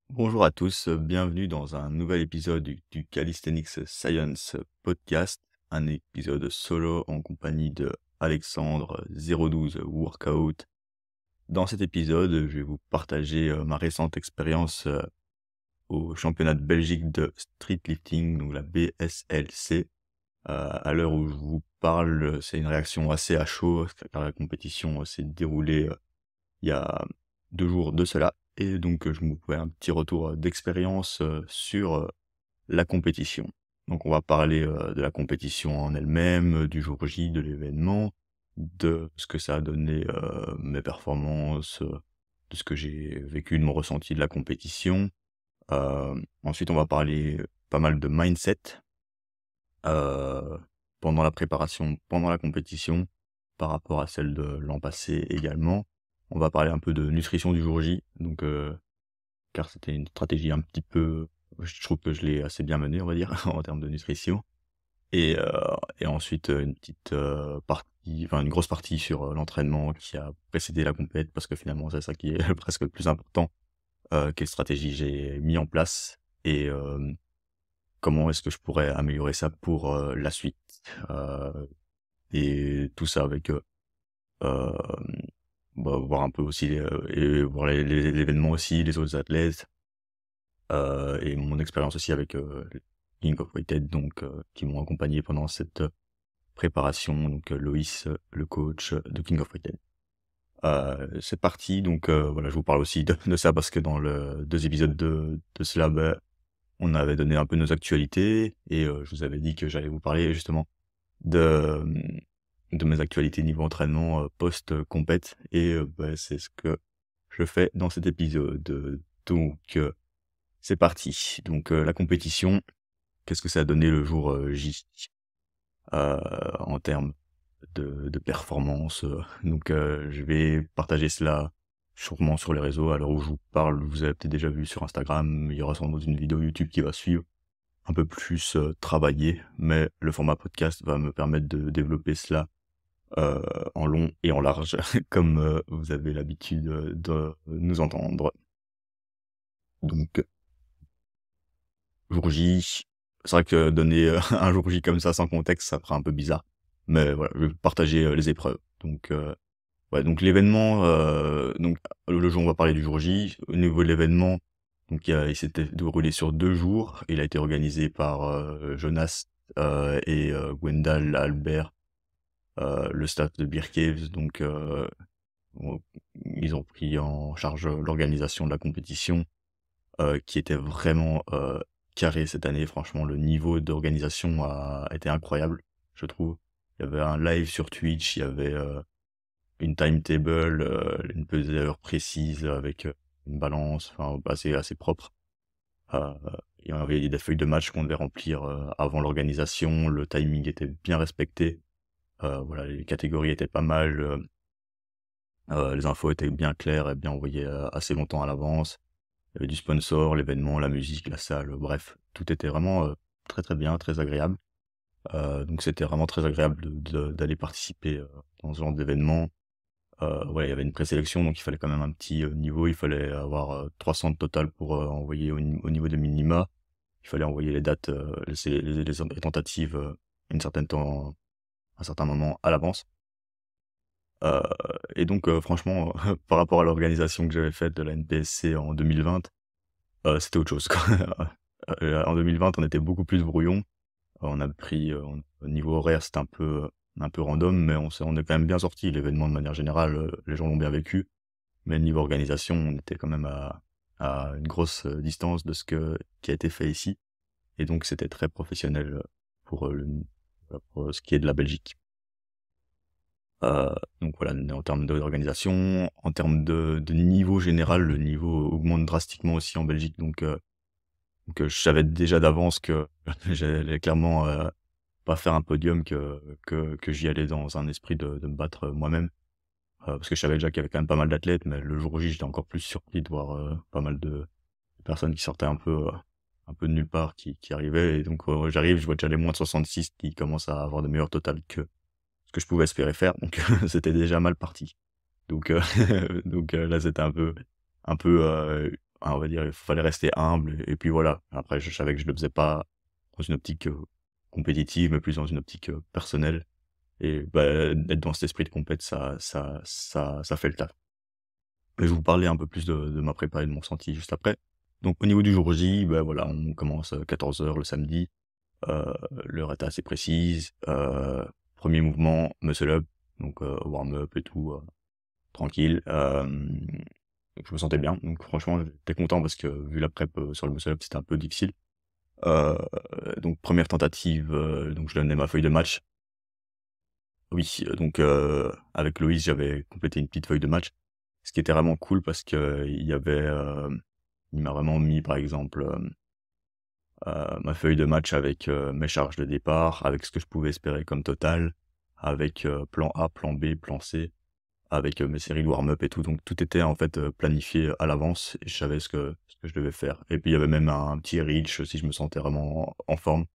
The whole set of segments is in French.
Bonjour à tous, bienvenue dans un nouvel épisode du Calisthenics Science Podcast, un épisode solo en compagnie de Alexandre 012 Workout. Dans cet épisode, je vais vous partager ma récente expérience au championnat de Belgique de street lifting, donc la BSLC. À l'heure où je vous parle, c'est une réaction assez à chaud, car la compétition s'est déroulée il y a 2 jours de cela et donc je vous fais un petit retour, d'expérience, sur, la compétition. Donc on va parler, de la compétition en elle-même, du jour J, de l'événement, de ce que ça a donné, mes performances, de ce que j'ai vécu, de mon ressenti de la compétition. Ensuite on va parler pas mal de mindset, heu, pendant la préparation, pendant la compétition, par rapport à celle de l'an passé également. On va parler un peu de nutrition du jour J, donc car c'était une stratégie un petit peu je trouve que je l'ai assez bien menée, on va dire, en termes de nutrition et heu et ensuite, une petite, partie enfin une grosse partie sur, l'entraînement qui a précédé la compète parce que finalement c'est ça qui est presque le plus important, quelle stratégie j'ai mis en place et comment est-ce que je pourrais améliorer ça pour, la suite? Heu et tout ça avec, hem, voir un peu aussi, et voir l'événement aussi, les autres athlètes, et mon expérience aussi avec, King of Weighted donc qui m'ont accompagné pendant cette, préparation donc Loïs, le coach, de King of Weighted. C'est parti donc voilà, je vous parle aussi de ça parce que dans le 2 épisodes de cela, on avait donné un peu nos actualités et je vous avais dit que j'allais vous parler justement de, de mes actualités niveau entraînement, post, compète et c'est ce que je fais dans cet épisode. Donc c'est parti. Donc la compétition, qu'est-ce que ça a donné le jour, J? En termes de performance, donc je vais partager cela sûrement sur les réseaux. À l'heure où je vous parle, vous avez peut-être déjà vu sur Instagram, il y aura sans doute une vidéo YouTube qui va suivre, un peu plus, travaillée, mais le format podcast va me permettre de développer cela, heu, en long et en large comme, vous avez l'habitude, de nous entendre. Donc jour J, c'est vrai que donner, un jour J comme ça sans contexte, ça fera un peu bizarre. Mais voilà, je vais partager, les épreuves. Donc ouais, donc l'événement, donc le jour on va parler du jour J. Au niveau de l'événement, donc il s'était déroulé sur 2 jours. Il a été organisé par, Jonas, et Gwendal Albert, le staff de Beer Caves. Donc on ils ont pris en charge, l'organisation de la compétition, qui était vraiment, carré cette année. Franchement, le niveau d'organisation a été incroyable, je trouve. Il y avait un live sur Twitch, il y avait, une timetable, une pesée précise avec, une balance, enfin assez propre. Heu, il y avait des feuilles de match qu'on devait remplir, avant l'organisation. Le timing était bien respecté. Voilà, les catégories étaient pas mal, les infos étaient bien claires et bien envoyées, assez longtemps à l'avance. Il y avait du sponsor, l'événement, la musique, la salle, bref, tout était vraiment, très, très bien, très agréable. Donc c'était vraiment très agréable d'aller participer, dans ce genre d'événement. Ouais, il y avait une présélection, donc il fallait quand même un petit, niveau. Il fallait avoir, 300 de total pour, envoyer au niveau des minima. Il fallait envoyer les dates, les tentatives, une certaine temps un certain moment à l'avance. Heu et donc franchement, par rapport à l'organisation que j'avais faite de la NPSC en 2020, c'était autre chose, quoi. En 2020, on était beaucoup plus brouillon. On a pris, au niveau horaire, c'était un peu random, mais on est quand même bien sorti. L'événement de manière générale, les gens l'ont bien vécu. Mais niveau organisation, on était quand même à une grosse, distance de ce qui a été fait ici et donc c'était très professionnel, pour, voilà, pour ce qui est de la Belgique. Donc voilà, en termes d'organisation, en termes de niveau général, le niveau augmente drastiquement aussi en Belgique donc je savais déjà d'avance que j'allais clairement, pas faire un podium, que j'y allais dans un esprit de me battre, moi-même. Parce que je savais déjà qu'il y avait quand même pas mal d'athlètes, mais le jour J, j'étais encore plus surpris de voir, pas mal de personnes qui sortaient un peu de nulle part, qui arrivaient et donc j'arrive, je vois déjà les moins de 66 qui commencent à avoir de meilleurs totals que ce que je pouvais espérer faire, donc c'était déjà mal parti. Donc donc là, c'était un peu, on va dire, il fallait rester humble et puis voilà. Après je savais que je le faisais pas dans une optique, compétitive, mais plus dans une optique, personnelle et bah, être dans cet esprit de compète, ça fait le taf. Je vais vous parler un peu plus de ma prépa et de mon ressenti juste après. Donc au niveau du jour J, bah, voilà, on commence, 14h le samedi, heu, l'heure était assez précise, 1 mouvement, muscle up, donc warm up et tout, tranquille, donc je me sentais bien, donc franchement j'étais content parce que vu la prep, sur le muscle up, c'était un peu difficile. Heu, donc première tentative, donc je donnais ma feuille de match. Oui, donc avec Loïs, j'avais complété une petite feuille de match, ce qui était vraiment cool parce qu'il y avait, il m'a vraiment mis par exemple, ma feuille de match avec, mes charges de départ, avec ce que je pouvais espérer comme total, avec, plan A, plan B, plan C, avec, mes séries de warm-up et tout. Donc tout était en fait, planifié à l'avance et je savais ce que je devais faire. Et puis il y avait même un petit reach si je me sentais vraiment en forme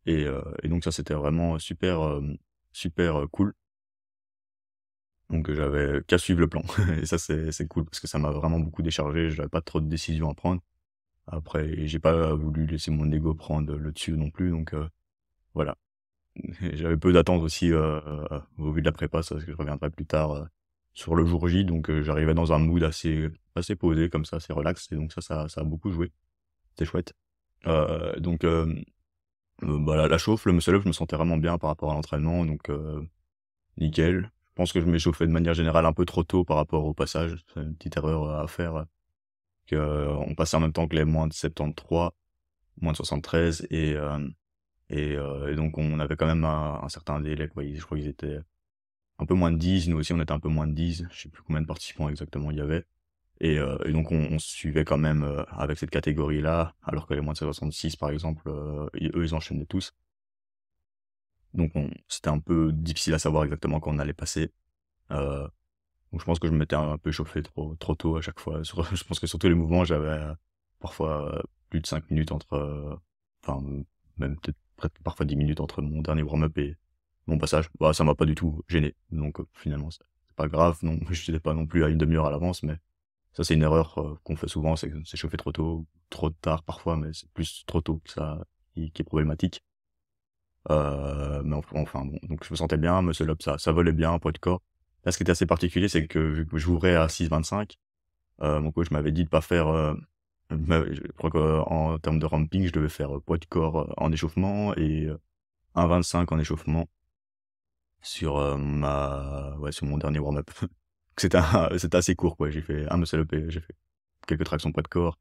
et donc ça c'était vraiment super, super, cool. Donc j'avais qu'à suivre le plan et ça c'est cool parce que ça m'a vraiment beaucoup déchargé, j'avais pas trop de décisions à prendre. Après j'ai pas voulu laisser mon ego prendre le dessus non plus donc voilà. Et j'avais peu d'attentes aussi, au vu de la prépa, ça parce que je reviendrai plus tard, sur le jour J donc j'arrivais dans un mood assez posé comme ça, assez relax et donc ça a beaucoup joué. C'était chouette. Donc bah, la chauffe, le muscle up, je me sentais vraiment bien par rapport à l'entraînement donc nickel. Je pense que je m'échauffais de manière générale un peu trop tôt par rapport au passage. C'est une petite erreur, à faire, on passait en même temps que les moins de 73, moins de 73 et donc on avait quand même un certain délai, quoi. Je crois qu'ils étaient un peu moins de 10, nous aussi on était un peu moins de 10, je sais plus combien de participants exactement il y avait et donc on se suivait quand même, avec cette catégorie-là, alors que les moins de 66 par exemple, eux ils enchaînaient tous. Donc c'était un peu difficile à savoir exactement quand on allait passer, heu donc je pense que je m'étais un peu chauffé trop tôt à chaque fois. Je pense que sur tous les mouvements, j'avais, parfois, plus de 5 minutes entre, enfin, même peut-être presque parfois 10 minutes entre mon dernier warm-up et mon passage. Bah, ça m'a pas du tout gêné, donc finalement, c'est pas grave, non, j'étais pas non plus à une demi heure à l'avance, mais ça, c'est une erreur, qu'on fait souvent, c'est s'échauffer trop tôt, trop tard parfois, mais c'est plus trop tôt que ça qui est problématique. Mais enfin bon, donc je me sentais bien, muscle up, ça volait bien, poids de corps. Là, ce qui était assez particulier, c'est que vu que j'ouvrais à 6,25, mon coach m'avait dit de pas faire, je crois qu'en termes de ramping, je devais faire, poids de corps, en échauffement et 1,25 en échauffement sur, sur mon dernier warm-up. C'était assez court, quoi. J'ai fait un muscle up et j'ai fait quelques tractions poids de corps,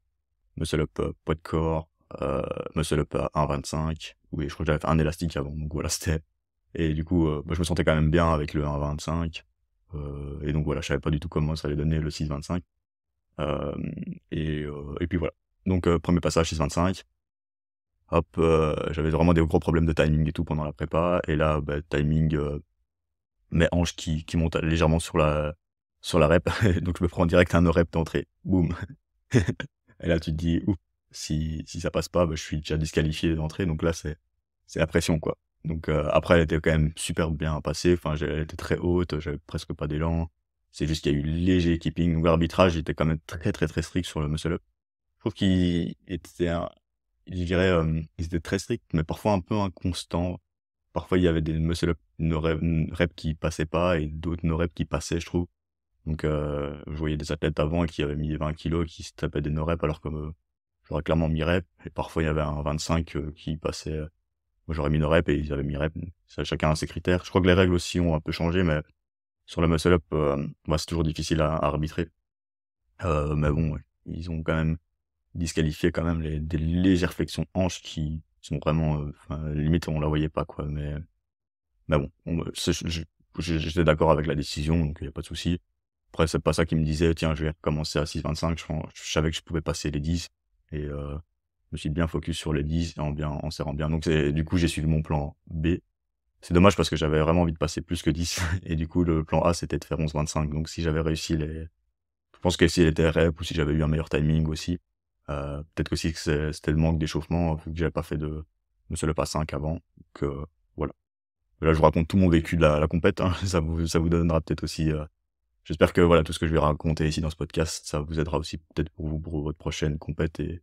muscle up, poids de corps, muscle up à 1,25. Oui, je crois que j'avais fait un élastique avant, donc voilà, c'était et du coup, bah, je me sentais quand même bien avec le 1,25, et donc voilà, je savais pas du tout comment ça allait donner le 6,25, hem et puis voilà. Donc 1er passage 6,25, hop, j'avais vraiment des gros problèmes de timing et tout pendant la prépa et là, bah, timing, mes hanches qui montent légèrement sur la rep, donc je me prends direct un no rep d'entrée, boum. Et là tu te dis: «Ouh, si ça passe pas, bah, je suis déjà disqualifié d'entrée», donc là c'est la pression, quoi. Donc après elle était quand même super bien passée, enfin elle était très haute, j'avais presque pas d'élan. C'est juste qu'il y a eu léger keeping, donc l'arbitrage était quand même très, très, très strict sur le muscle up. Je trouve qu'il était je dirais, ils étaient très stricts, mais parfois un peu inconstants. Parfois il y avait des muscle up no rep qui passaient pas et d'autres no rep qui passaient, je trouve. Donc je voyais des athlètes avant qui avaient mis 20 kilos qui se tapaient des no reps alors que, j'aurais clairement mis rep et parfois il y avait un 25, qui passait, moi j'aurais mis no rep et ils avaient mis rep. Ça chacun a ses critères. Je crois que les règles aussi ont un peu changé, mais sur le muscle up, bah, c'est toujours difficile à arbitrer. Mais bon, ouais, ils ont quand même disqualifié quand même des légères flexions hanches qui sont vraiment, enfin limite on la voyait pas, quoi, mais bon, c'est j'étais d'accord avec la décision, donc il y a pas de souci. Après, c'est pas ça qui me disait: «Tiens, je vais recommencer à 6,25». Je savais que je pouvais passer les 10 et je me suis bien focus sur les 10 en serrant bien. Donc du coup, j'ai suivi mon plan B. C'est dommage parce que j'avais vraiment envie de passer plus que 10 et du coup, le plan A, c'était de faire 11,25. Donc si j'avais réussi je pense que si elle était rep ou si j'avais eu un meilleur timing aussi, peut-être aussi que c'était le manque d'échauffement, vu que j'avais pas fait de muscle up à 5 avant, donc voilà. Là, je vous raconte tout mon vécu de la compète, hein, ça vous donnera peut-être aussi, j'espère que voilà, tout ce que je vais raconter ici dans ce podcast, ça vous aidera aussi peut-être pour vous, pour votre prochaine compète et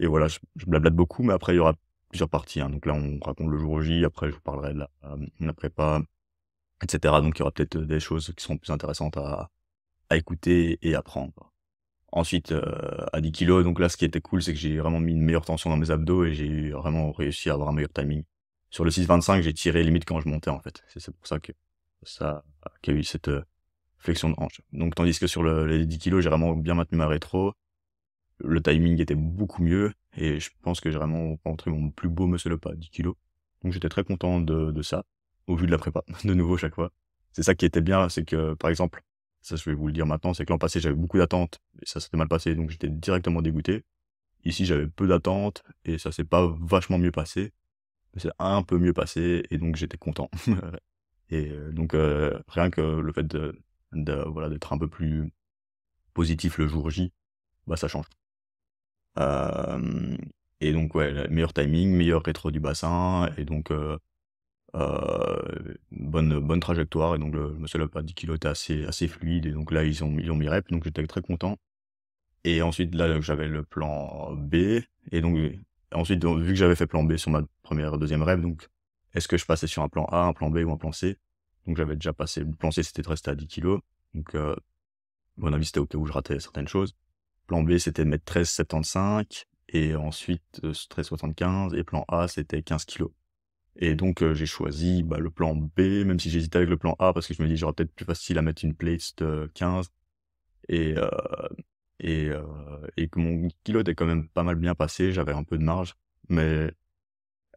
voilà, je blablate beaucoup, mais après il y aura plusieurs parties, hein. Donc là, on raconte le jour J, après je vous parlerai de la prépa, et cetera. Donc il y aura peut-être, des choses qui seront plus intéressantes à écouter et apprendre. Ensuite, à 10 kilos, donc là, ce qui était cool, c'est que j'ai vraiment mis une meilleure tension dans mes abdos et j'ai vraiment réussi à avoir un meilleur timing. Sur le 6,25, j'ai tiré limite quand je montais, en fait. C'est pour ça que ça qu'il y a eu cette, flexion de hanche. Donc tandis que sur les 10 kilos, j'ai vraiment bien maintenu ma rétro. Le timing était beaucoup mieux et je pense que j'ai vraiment rentré mon plus beau muscle up à 10 kilos. Donc j'étais très content de ça, au vu de la prépa, de nouveau chaque fois. C'est ça qui était bien, c'est que, par exemple, ça je vais vous le dire maintenant, c'est que l'an passé j'avais beaucoup d'attentes et ça s'était mal passé, donc j'étais directement dégoûté. Ici j'avais peu d'attentes et ça s'est pas vachement mieux passé, mais c'est un peu mieux passé et donc j'étais content. Et donc rien que le fait voilà, d'être un peu plus positif le jour J, bah ça change. Hem et donc ouais, le meilleur timing, meilleur rétro du bassin et donc bonne trajectoire et donc le muscle up à 10 kilogrammes était assez fluide et donc là, ils ont mis rep, donc j'étais très content et ensuite là, j'avais le plan B et donc ensuite donc vu que j'avais fait plan B sur ma première deuxième rep, donc est-ce que je passais sur un plan A, un plan B ou un plan C? Donc j'avais déjà passé le plan C, c'était de rester à 10 kilogrammes, donc à mon avis, c'était au cas où je ratais certaines choses. Plan B, c'était de mettre 13,75 et ensuite, 13,75 et plan A, c'était 15 kilogrammes. Et donc j'ai choisi, bah, le plan B, même si j'hésitais avec le plan A parce que je me dis: «J'aurais peut-être plus facile à mettre une plate de 15» et heu et heu et que mon kilo était quand même pas mal bien passé, j'avais un peu de marge. Mais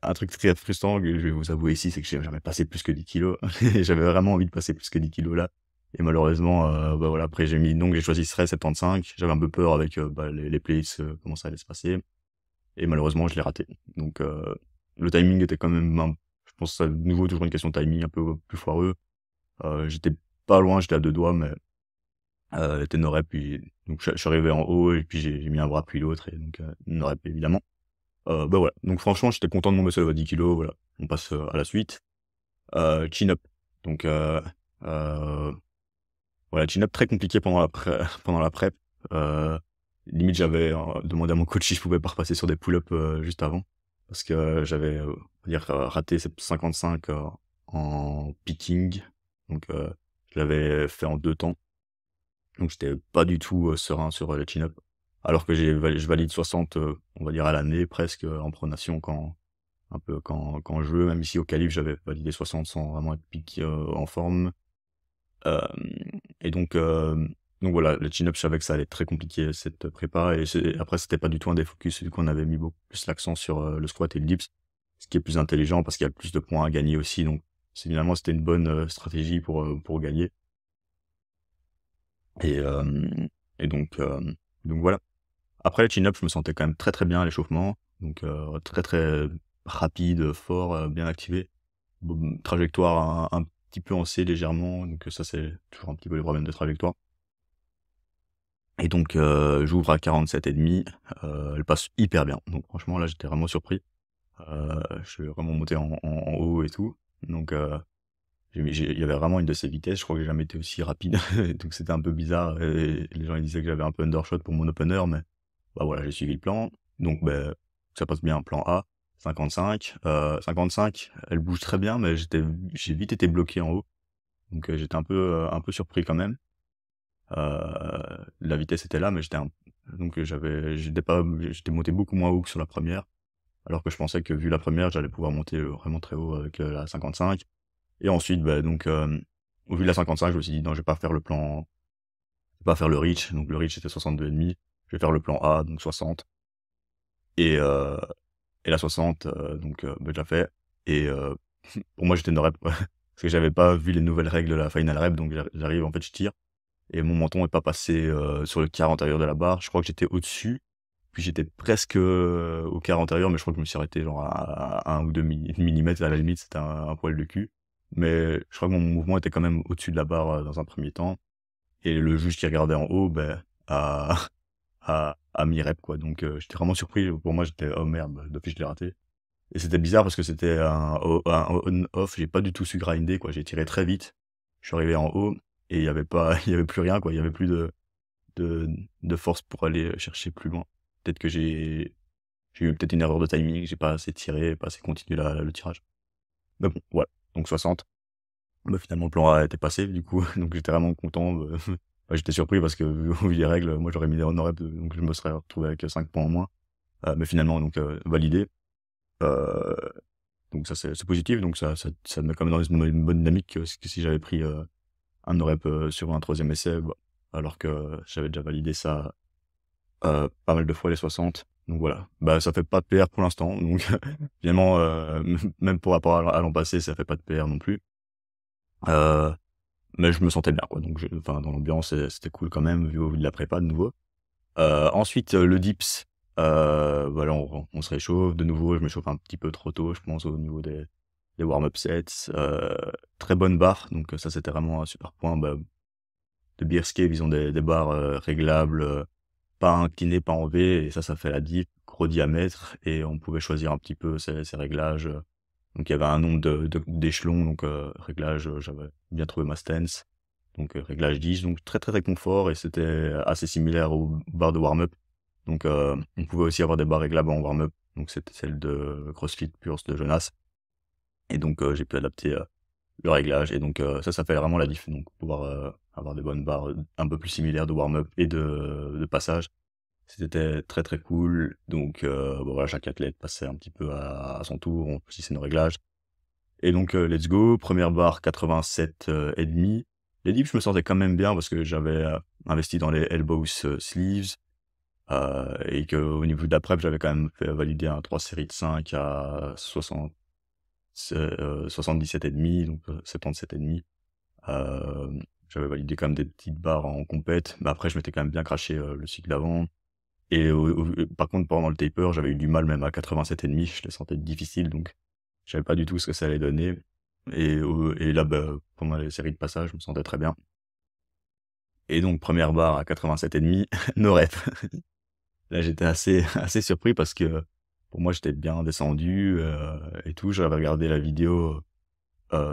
un truc très frustrant que je vais vous avouer ici, c'est que j'ai jamais passé plus que 10 kilogrammes et j'avais vraiment envie de passer plus que 10 kilogrammes là et malheureusement, bah, voilà, après j'ai choisi 13,75. J'avais un peu peur avec, bah, les plates, comment ça allait se passer et malheureusement je l'ai raté. Donc le timing était quand même je pense que c'est à nouveau toujours une question de timing un peu plus foireux. J'étais pas loin, j'étais à 2 doigts mais était no rep puis donc je suis arrivé en haut et puis j'ai mis un bras puis l'autre et donc no rep évidemment. Bah, voilà, donc franchement, j'étais content de mon muscle up à 10 kilogrammes, voilà. On passe, à la suite. Chin up, donc heu, voilà, chin up très compliqué pendant la pendant la prep. Heu, limite, j'avais, demandé à mon coach si je pouvais pas repasser sur des pull ups, juste avant. Parce que j'avais, on va dire, raté cette 55, en picking. Donc je l'avais fait en 2 temps. Donc j'étais pas du tout, serein sur, le chin up. Alors que je valide 60, on va dire à l'année presque, en pronation quand je veux, même ici au calife, j'avais validé 60 sans vraiment être en forme. Et donc voilà, le chin-up, je savais que ça allait être très compliqué cette prépa et après c'était pas du tout un des focus, vu qu'on avait mis beaucoup plus l'accent sur, le squat et le dips, ce qui est plus intelligent parce qu'il y a plus de points à gagner aussi, donc finalement c'était une bonne, stratégie pour gagner et hem et donc voilà. Après le chin-up, je me sentais quand même très, très bien à l'échauffement, donc très, très rapide, fort, bien activé. Trajectoire un petit peu en C légèrement, donc ça, c'est toujours un petit peu les problèmes de trajectoire et donc j'ouvre à 47,5, elle passe hyper bien. Donc franchement, là, j'étais vraiment surpris. Je suis vraiment monté en haut et tout, donc il y avait vraiment une de ces vitesses, je crois que j'ai jamais été aussi rapide, donc c'était un peu bizarre et les gens, ils disaient que j'avais un peu undershot pour mon opener, mais bah, voilà, j'ai suivi le plan, donc ça passe bien. Plan A, 55, 55, elle bouge très bien, mais j'ai vite été bloqué en haut, donc j'étais un peu surpris quand même. La vitesse était là, mais donc j'étais monté beaucoup moins haut que sur la première, alors que je pensais que vu la première, j'allais pouvoir monter, vraiment très haut avec, la 55 et ensuite, bah, donc au vu de la 55, je me suis dit: «Non, je vais pas faire je vais pas faire le reach», donc le reach était 62,5, je vais faire le plan A, donc 60 et heu et la 60, donc bah, je la fais et pour moi, j'étais no rep parce que j'avais pas vu les nouvelles règles de la final rep, donc j'arrive, en fait, je tire et mon menton est pas passé, sur le quart antérieur de la barre. Je crois que j'étais au-dessus, puis j'étais presque, au quart antérieur, mais je crois que je me suis arrêté genre à 1 ou 2 millimètres à la limite, c'était un poil de cul. Mais je crois que mon mouvement était quand même au-dessus de la barre, dans un premier temps et le juge qui regardait en haut, beh, a a mis rep quoi, donc j'étais vraiment surpris. Pour moi, j'étais: «Oh merde, d'office je l'ai raté» et c'était bizarre parce que c'était un on off, j'ai pas du tout su grinder quoi. J'ai tiré très vite, je suis arrivé en haut et il y avait pas il y avait plus rien, quoi. Il y avait plus de de force pour aller chercher plus loin. Peut-être que j'ai eu peut-être une erreur de timing, j'ai pas assez tiré, pas assez continué le tirage. Mais bon, voilà, donc 60. Bah, finalement, le plan A était passé, du coup, donc j'étais vraiment content, bah, j'étais surpris parce que, au vu des règles, moi, j'aurais mis des honorables, donc je me serais retrouvé avec 5 points en moins. Mais finalement, donc, validé. Heu, donc ça, c'est positif, donc ça me met quand même dans une bonne dynamique, que si j'avais pris, un no-rep, sur un troisième essai, bah, alors que j'avais déjà validé ça, pas mal de fois les 60. Donc voilà, bah, ça fait pas de PR pour l'instant, donc finalement, même pour rapport à l'an passé, ça fait pas de PR non plus. Heu, mais je me sentais bien, quoi, donc enfin, dans l'ambiance, c'était cool quand même, vu au vu de la prépa de nouveau. Ensuite, le dips, voilà, on se réchauffe. De nouveau, je m'échauffe un petit peu trop tôt, je pense, au niveau des warm-up sets. Très bonne barre, donc ça, c'était vraiment un super point. Bah, de Beer Escape, ils ont des barres, réglables, pas inclinées, pas en V, et ça fait la diff. Gros diamètre, et on pouvait choisir un petit peu ces réglages. Donc il y avait un nombre d'échelons, donc réglage, j'avais bien trouvé ma stance. Donc réglage 10, donc très, très, très confort, et c'était assez similaire aux barres de warm-up. Donc on pouvait aussi avoir des barres réglables en warm-up, donc c'était celle de CrossFit Pulse de Jonas, et donc j'ai pu adapter, le réglage, et donc ça fait vraiment la diff, donc pouvoir, avoir des bonnes barres, un peu plus similaires de warm-up et de passage. C'était très, très cool, donc bah, voilà, chaque athlète passait un petit peu à son tour, on précisait nos réglages, et donc let's go. Première barre 87, et demi. Les dips, je me sentais quand même bien parce que j'avais, investi dans les elbows, sleeves, et qu'au niveau de la prep, j'avais quand même fait valider un 3 séries de 5 à 77 et demi, donc 77 et demi. J'avais validé quand même des petites barres en compète, mais après je m'étais quand même bien craché, le cycle d'avant, et par contre pendant le taper, j'avais eu du mal même à 87 et demi, je les sentais difficiles, donc je savais pas du tout ce que ça allait donner, et là, bah, pendant les séries de passage, je me sentais très bien, et donc première barre à 87 et demi, no rep. Là, j'étais assez assez surpris parce que pour moi, j'étais bien descendu, et tout. J'avais regardé la vidéo,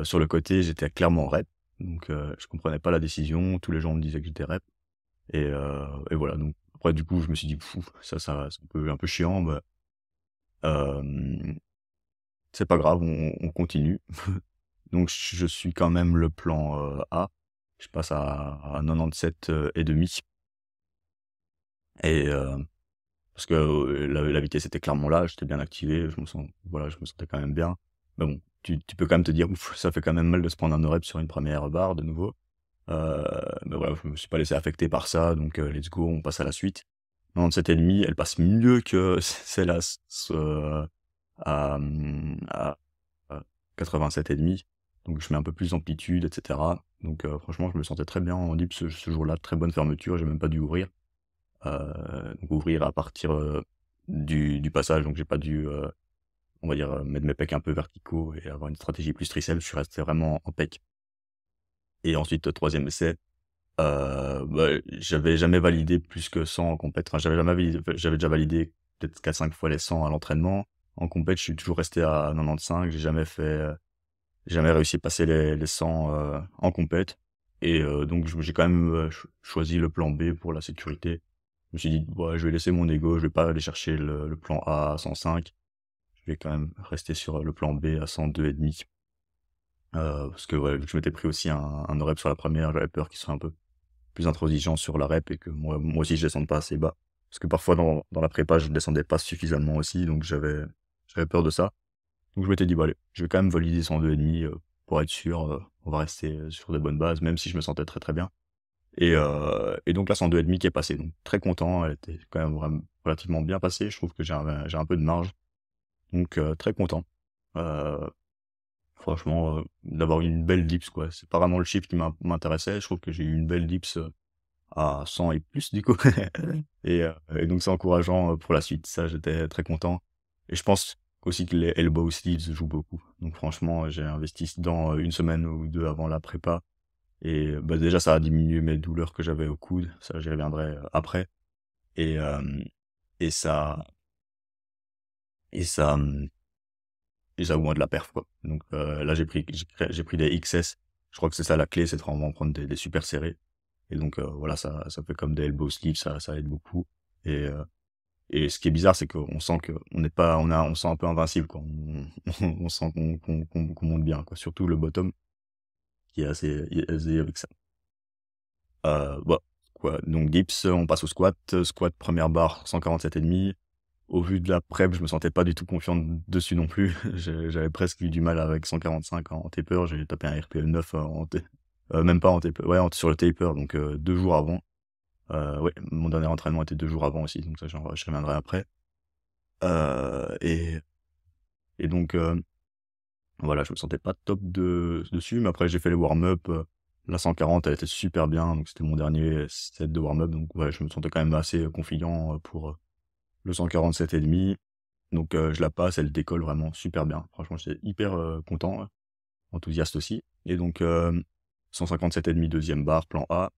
sur le côté, j'étais clairement rep, donc je comprenais pas la décision. Tous les gens me disaient que j'étais rep, et voilà, donc après du coup, je me suis dit: «Fou, ça c'est un peu chiant, bah, hem, c'est pas grave, on continue». Donc je suis quand même le plan, A. Je passe à 97, et demi, et parce que, la vitesse était clairement là, j'étais bien activé, je me sentais quand même bien. Mais bon, tu peux quand même te dire: «Ouf, ça fait quand même mal de se prendre un no rep sur une première barre de nouveau». Heu, mais voilà, je me suis pas laissé affecter par ça, donc let's go, on passe à la suite. 97 et demi, elle passe mieux que celle à 87 et demi, donc je mets un peu plus d'amplitude, et cetera. Donc franchement, je me sentais très bien en dips ce jour-là, très bonne fermeture, j'ai même pas dû ouvrir. Donc ouvrir à partir, du passage, donc j'ai pas dû, on va dire, mettre mes pecs un peu verticaux et avoir une stratégie plus triceps. Je suis resté vraiment en pec, et ensuite, 3e essai, bah, j'avais jamais validé plus que 100 en compète. Enfin, j'avais déjà validé peut-être 4-5 fois les 100 à l'entraînement. En compète, je suis toujours resté à 95, j'ai jamais réussi à passer les 100, en compète, et donc j'ai quand même, choisi le plan B pour la sécurité. Je me suis dit: «Ouais, je vais laisser mon ego, je vais pas aller chercher le plan A à 105. Je vais quand même rester sur, le plan B à 102 et demi». Parce que, ouais, vu que je m'étais pris aussi un no rep sur la première, j'avais peur qu'il soit un peu plus intransigeant sur la rep, et que moi aussi je descende pas assez bas. Parce que parfois dans la prépa, je descendais pas suffisamment aussi, donc j'avais peur de ça. Donc je m'étais dit: «Bah, allez, je vais quand même valider 102 et demi, pour être sûr, on va rester, sur de bonnes bases», même si je me sentais très, très bien, et donc là, 102 et demi qui est passé, donc très content. Elle était quand même relativement bien passée. Je trouve que j'ai un peu de marge, donc très content. Heu, Franchement, d'avoir une belle dips, quoi. C'est pas vraiment le chiffre qui m'intéressait. Je trouve que j'ai eu une belle dips, à 100 et plus du coup, et donc c'est encourageant, pour la suite. Ça, j'étais très content, et je pense aussi que les elbow sleeves jouent beaucoup. Donc franchement, j'ai investi dedans, 1 semaine ou 2 avant la prépa, et bah, déjà ça a diminué mes douleurs que j'avais au coude. Ça, j'y reviendrai, après, et hem et ça et ça, et ça augmente la perf, quoi. Donc là, j'ai pris des XS. Je crois que c'est ça la clé, c'est de vraiment prendre des super serrés. Et donc voilà, ça fait comme des elbow sleeves, ça aide beaucoup. Et et ce qui est bizarre, c'est qu'on sent qu'on n'est pas, on sent un peu invincible, quoi. On sent qu'on monte bien, quoi. Surtout le bottom qui est assez aisé avec ça. Bah, quoi, donc dips, on passe au squat. Squat première barre 147,5. Au vu de la prep, je me sentais pas du tout confiant dessus non plus. J'avais presque eu du mal avec 145 en taper. J'ai tapé un RPE 9 même pas en taper, ouais, sur le taper, donc 2 jours avant. Ouais, mon dernier entraînement était 2 jours avant aussi, donc ça, je reviendrai après. Et donc voilà, je me sentais pas top dessus, mais après j'ai fait les warm-up, la 140 elle était super bien, donc c'était mon dernier set de warm-up, donc ouais, je me sentais quand même assez confiant, pour, le 147,5. Donc je la passe, elle décolle vraiment super bien. Franchement, j'étais hyper, content, enthousiaste aussi. Et donc 157,5 deuxième barre, plan A.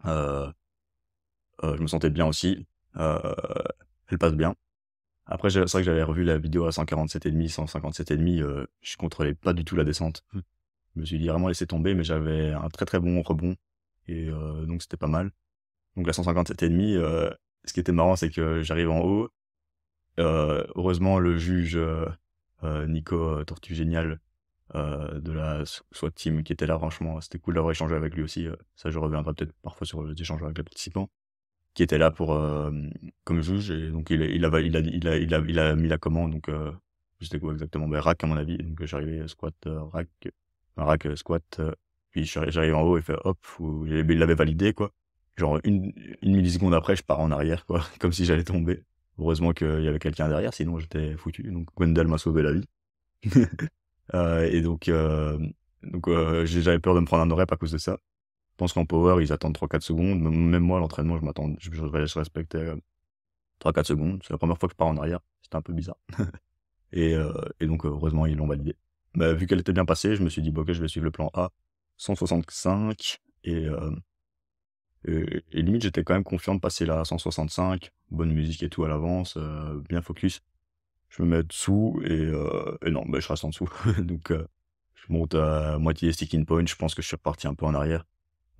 Heu je me sentais bien aussi, heu, elle passe bien. Après c'est vrai que j'avais revu la vidéo à 147,5, 157,5, je contrôlais pas du tout la descente. Je me suis dit vraiment laissé tomber, mais j'avais un très, très bon rebond et donc c'était pas mal. Donc la 157,5, ce qui était marrant, c'est que j'arrive en haut, heureusement le juge, Nico, Tortue Géniale, de la SWAT team qui était là, franchement, c'était cool d'avoir échangé avec lui aussi, ça je reviendrai peut-être parfois sur les échanges avec les participants, qui était là pour, comme juge et donc il a mis la commande donc c'était quoi exactement? Ben rack à mon avis, donc j'arrivais squat, rack, rack, squat, puis j'arrive en haut, il fait hop, ou il l'avait validé quoi. Genre une milliseconde après, je pars en arrière quoi, comme si j'allais tomber. Heureusement qu'il y avait quelqu'un derrière, sinon j'étais foutu, donc Gwendal m'a sauvé la vie. Et j'avais peur de me prendre un no rep à cause de ça. Je pense qu'en power, ils attendent 3-4 secondes. Même moi, à l'entraînement, je respectais 3-4 secondes. C'est la première fois que je pars en arrière. C'était un peu bizarre. Et, donc, heureusement, ils l'ont validé. Bah, vu qu'elle était bien passée, je me suis dit, bah, ok, je vais suivre le plan A. 165. Et limite, j'étais quand même confiant de passer là à 165. Bonne musique et tout à l'avance. Bien focus. Je me mets dessous et non, bah, je reste en dessous. Donc, je monte à moitié sticking point. Je pense que je suis reparti un peu en arrière.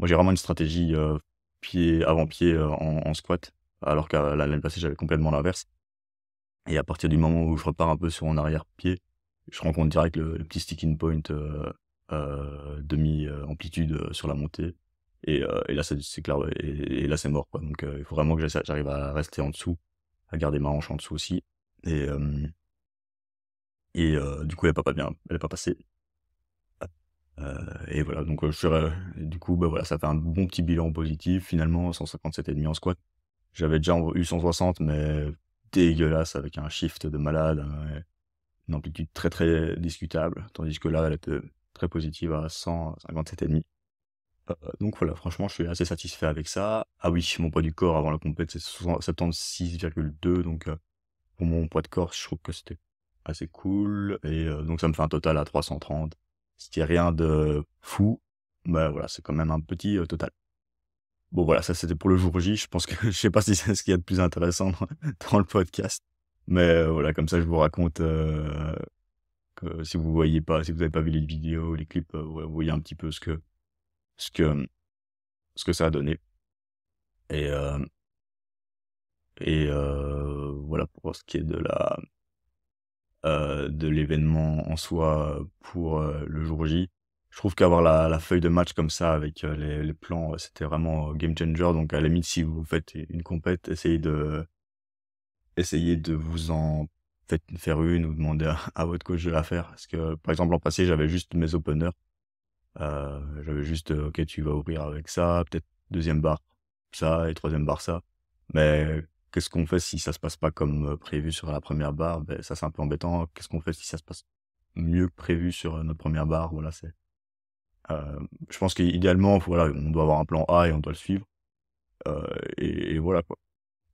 Moi, j'ai vraiment une stratégie, pied avant-pied, en squat, alors qu'à l'année passée, j'avais complètement l'inverse et à partir du moment où je repars un peu sur mon arrière-pied, je rencontre direct le petit sticking point, demi, amplitude, sur la montée et là, c'est clair, ouais et là, c'est mort, quoi. Donc il faut vraiment que j'arrive à rester en dessous, à garder ma hanche en dessous aussi et du coup, elle est pas passée. Et voilà, donc je suis re du coup, bah, voilà, ça fait un bon petit bilan positif finalement, 157,5 en squat. J'avais déjà eu 160 mais dégueulasse avec un shift de malade, une amplitude très, très discutable, tandis que là, elle était très positive à 157,5. Donc voilà, franchement, je suis assez satisfait avec ça. Ah oui, mon poids du corps avant la compète, c'est 76,2 donc pour mon poids de corps, je trouve que c'était assez cool et donc ça me fait un total à 330. Ce qui est rien de fou, bah, voilà, c'est quand même un petit, total. Bon voilà, ça c'était pour le jour J, je pense que je sais pas si c'est ce qu'il y a de plus intéressant dans le podcast, mais voilà, comme ça je vous raconte, que si vous avez pas vu les vidéos, les clips, ouais, vous voyez un petit peu ce que ce que ça a donné et voilà pour ce qui est de l'événement en soi, pour, le jour J. Je trouve qu'avoir la feuille de match comme ça avec, les plans, c'était vraiment, game changer. Donc à la limite, si vous faites une compète, essayez de vous en faire une ou demander à votre coach de la faire. Parce que, par exemple, l'an passé, j'avais juste mes openers. J'avais juste, OK, tu vas ouvrir avec ça, peut-être deuxième barre ça et troisième barre ça. Mais qu'est-ce qu'on fait si ça se passe pas comme, prévu sur la première barre? Beh, ça, c'est un peu embêtant. Qu'est-ce qu'on fait si ça se passe mieux que prévu sur, notre première barre? Voilà, je pense qu'idéalement, voilà, on doit avoir un plan A et on doit le suivre, et voilà, quoi.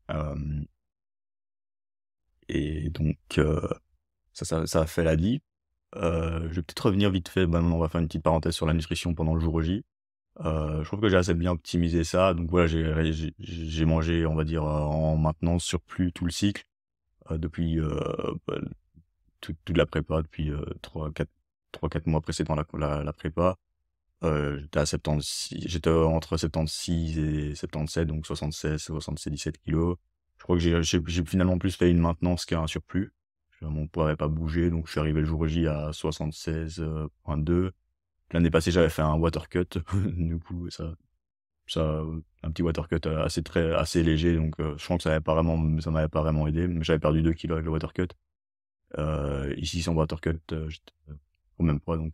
Hem Et donc ça a fait la diff. Je vais peut-être revenir vite fait, bah, on va faire une petite parenthèse sur la nutrition pendant le jour J. Je trouve que j'ai assez bien optimisé ça, donc voilà, j'ai mangé, on va dire, en maintenant surplus tout le cycle, depuis, bah, toute la prépa depuis, 3-4 mois précédant la prépa. J'étais à 76, j'étais entre 76 et 77, donc 76, 76, 17 kilos. Je crois que j'ai finalement plus fait une maintenance qu'un surplus. Mon poids n'avait pas bougé, donc je suis arrivé le jour J à 76,2. L'année passée, j'avais fait un water cut, du coup, un petit water cut assez léger, donc je pense que ça m'avait pas vraiment aidé, mais j'avais perdu 2 kilos avec le water cut. Ici, sans water cut, j'étais au même poids, donc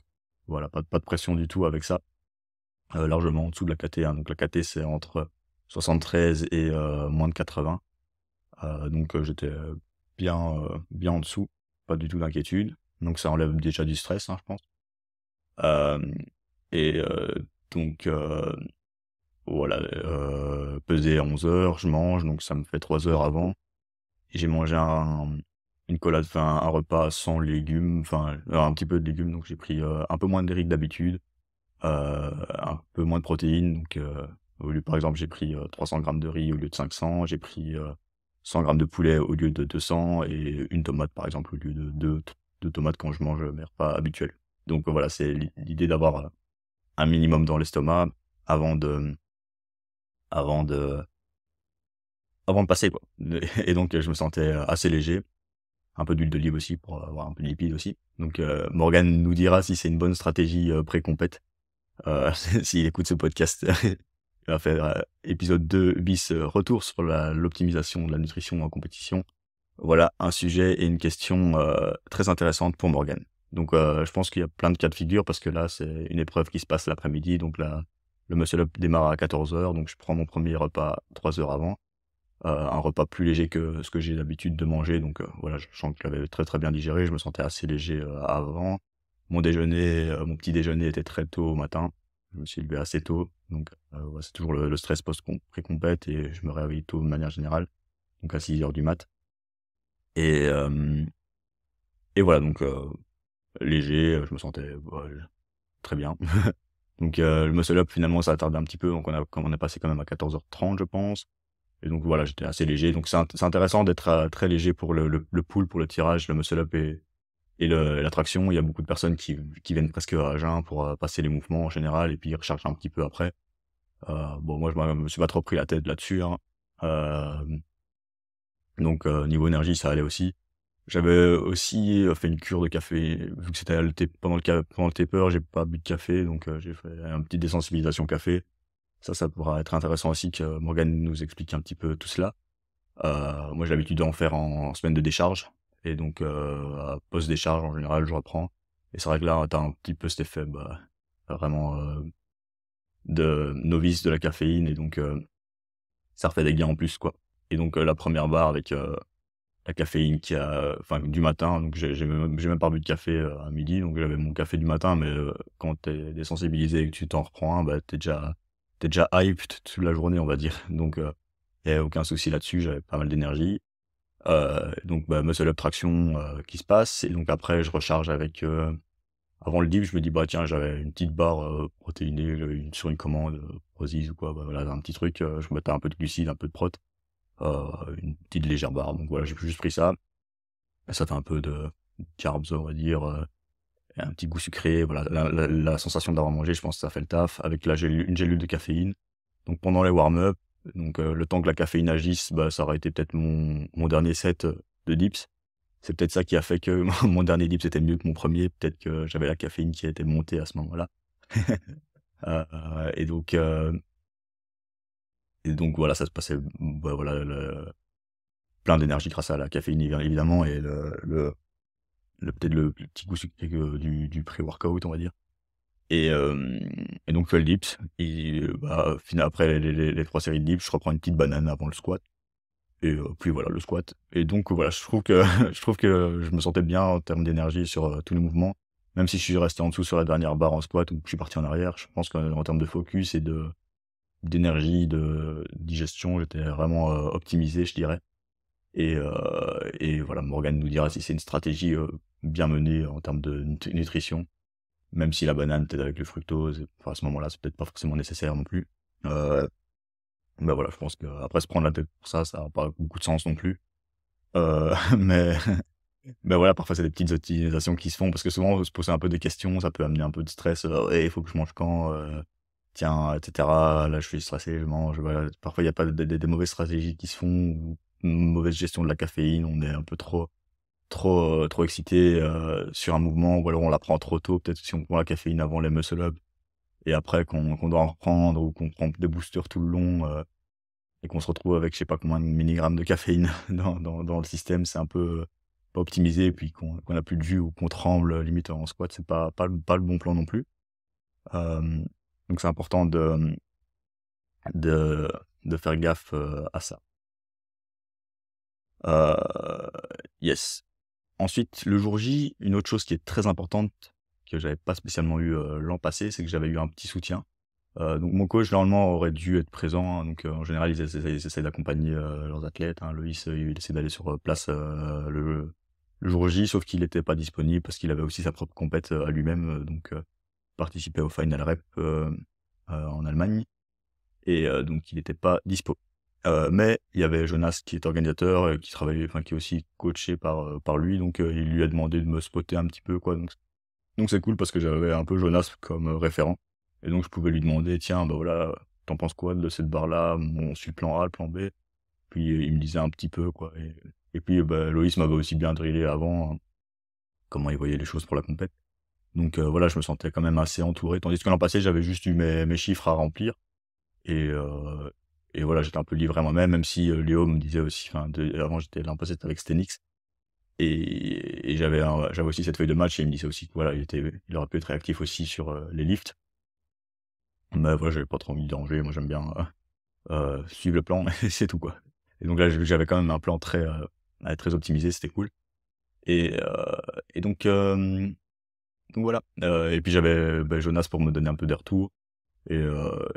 voilà, pas de pression du tout avec ça. Largement en dessous de la KT, hein. Donc la KT, c'est entre 73 et moins de 80. Donc j'étais bien en dessous, pas du tout d'inquiétude. Donc ça enlève déjà du stress, hein, je pense. Hem et donc voilà, peser à 11 heures, je mange, donc ça me fait 3 heures avant. Et j'ai mangé un repas sans légumes, enfin, un petit peu de légumes, donc j'ai pris, un peu moins de riz que d'habitude, un peu moins de protéines, donc au lieu par exemple, j'ai pris, 300 grammes de riz au lieu de 500, j'ai pris, 100 grammes de poulet au lieu de 200 et une tomate, par exemple, au lieu de 2 tomates quand je mange mes repas habituels. Donc voilà, c'est l'idée d'avoir, un minimum dans l'estomac avant de avant de avant de passer, quoi. Et donc je me sentais, assez léger. Un peu d'huile d'olive aussi pour avoir un peu de lipides aussi. Donc Morgan nous dira si c'est une bonne stratégie, pré-compète. S'il écoute ce podcast, il va faire, épisode 2 bis, retour sur l'optimisation de la nutrition en compétition. Voilà un sujet et une question, très intéressante pour Morgan. Donc je pense qu'il y a plein de cas de figure parce que là, c'est une épreuve qui se passe l'après-midi, donc là, le muscle up démarre à 14 heures, donc je prends mon premier repas 3 heures avant. Un repas plus léger que ce que j'ai l'habitude de manger, donc voilà, je sens que je l'avais très, très bien digéré. Je me sentais assez léger, avant. Mon petit déjeuner était très tôt au matin. Je me suis levé assez tôt, donc ouais, c'est toujours le stress pré-compète et je me réveille tôt de manière générale, donc à 6 heures du mat. Et voilà, donc léger, je me sentais, ouais, très bien. Donc le muscle up finalement ça a tardé un petit peu, donc on a passé quand même à 14h30, je pense. Et donc voilà, j'étais assez léger. Donc c'est intéressant d'être, très léger pour le pull, pour le tirage, le muscle up et la traction. Il y a beaucoup de personnes qui viennent presque à jeun pour, passer les mouvements en général et puis ils rechargent un petit peu après. Bon, moi je me suis pas trop pris la tête là-dessus, hein. Hem, donc niveau énergie, ça allait aussi. J'avais aussi, fait une cure de café, vu que c'était pendant le taper, j'ai pas bu de café, donc j'ai fait une petite désensibilisation café. Ça pourra être intéressant aussi que Morgane nous explique un petit peu tout cela. Moi, j'ai l'habitude d'en faire en semaine de décharge et donc post-décharge, en général, je reprends et c'est vrai que là, tu as un petit peu cet effet, bah, vraiment, de novice de la caféine et donc ça refait des gains en plus, quoi. Et donc la première barre avec, la caféine du matin, donc j'ai même pas bu de café, à midi, donc j'avais mon café du matin, mais quand tu es désensibilisé et que tu t'en reprends un, bah, tu es déjà hyped toute la journée, on va dire. Donc il y a aucun souci là-dessus, j'avais pas mal d'énergie. Donc bah, muscle up traction, qui se passe et donc après je recharge avec, avant le dip, je me dis: «Bah, tiens, j'avais une petite barre, protéinée, sur une commande, Prozis ou quoi, bah, voilà, un petit truc, je mettais un peu de glucides, un peu de prot, une petite légère barre». Donc voilà, j'ai juste pris ça et ça fait un peu de carbs, on va dire, et un petit goût sucré, voilà. La sensation d'avoir mangé, je pense que ça fait le taf avec une gélule de caféine. Donc pendant les warm-up, donc le temps que la caféine agisse, bah, ça aurait été peut-être mon dernier set, de dips. C'est peut-être ça qui a fait que mon dernier dips était mieux que mon premier. Peut-être que j'avais la caféine qui était montée à ce moment-là. Heu et donc heu et donc voilà, ça se passait, bah, voilà, plein d'énergie grâce à la caféine évidemment et le peut-être le petit goût sucré du pré-workout, on va dire. Et donc je fais le dips et bah, après les 3 séries de dips, je reprends une petite banane avant le squat et puis voilà le squat et donc voilà, je trouve que je trouve que je me sentais bien en termes d'énergie sur, tous les mouvements. Même si je suis resté en dessous sur la dernière barre en squat ou que je suis parti en arrière, je pense qu'en termes de focus et d'énergie, de digestion, j'étais vraiment, optimisé, je dirais et voilà, Morgane nous dira si c'est une stratégie, bien menée en termes de nutrition. Même si la banane, peut-être avec le fructose, enfin, à ce moment-là, c'est peut-être pas forcément nécessaire non plus. Heu, bah, voilà, je pense qu'après se prendre la tête pour ça, ça a pas beaucoup de sens non plus. Mais Ben voilà, parfois c'est des petites optimisations qui se font parce que souvent on se pose un peu des questions, ça peut amener un peu de stress. Ouais, il faut que je mange quand, tiens, etc. Là, je suis stressé, je mange. Voilà. Parfois, il y a pas des mauvaises stratégies qui se font ou une mauvaise gestion de la caféine. On est un peu trop excité sur un mouvement, ou alors on la prend trop tôt. Peut-être si on prend la caféine avant les muscle-up et après qu'on doit en reprendre ou qu'on prend des boosters tout le long et qu'on se retrouve avec je sais pas combien de milligrammes de caféine dans le système, c'est un peu pas optimisé, puis qu'on a plus de jus ou qu'on tremble limite en squat, c'est pas le bon plan non plus. Hem, donc c'est important de de faire gaffe, à ça. Heu, yes. Ensuite, le jour J, une autre chose qui est très importante, que j'avais pas spécialement eu, l'an passé, c'est que j'avais eu un petit soutien. Donc mon coach normalement aurait dû être présent, hein, donc en général ils essaient d'accompagner, leurs athlètes, hein. Loïs, il essaie d'aller sur, place, le jour J, sauf qu'il était pas disponible parce qu'il avait aussi sa propre compète, à lui-même, donc participait au Final Rep, en Allemagne et donc il était pas dispo. Mais il y avait Jonas qui est organisateur, qui travaillait enfin qui est aussi coaché par lui, donc il lui a demandé de me spotter un petit peu quoi, donc c'est cool parce que j'avais un peu Jonas comme, référent et donc je pouvais lui demander: «Tiens, bah, voilà, tu penses quoi de cette barre-là? On suit le plan A, le plan B?» Puis, il me disait un petit peu quoi et puis, bah, Loïs m'avait aussi bien drillé avant, hein, comment il voyait les choses pour la compète. Donc, voilà, je me sentais quand même assez entouré. Tandis que l'an passé, j'avais juste eu mes chiffres à remplir et heu et voilà, j'étais un peu livré à moi-même, même si, Léo me disait aussi enfin avant j'étais l'an passé, c'était avec Stenix et j'avais aussi cette feuille de match et il me disait aussi que voilà, il aurait pu être réactif aussi sur, les lifts. Mais voilà, j'avais pas trop envie de déranger. Moi, j'aime bien, suivre le plan et c'est tout, quoi. Et donc là, j'avais quand même un plan très optimisé, c'était cool et heu et donc voilà, et puis j'avais, bah, Jonas pour me donner un peu des retours et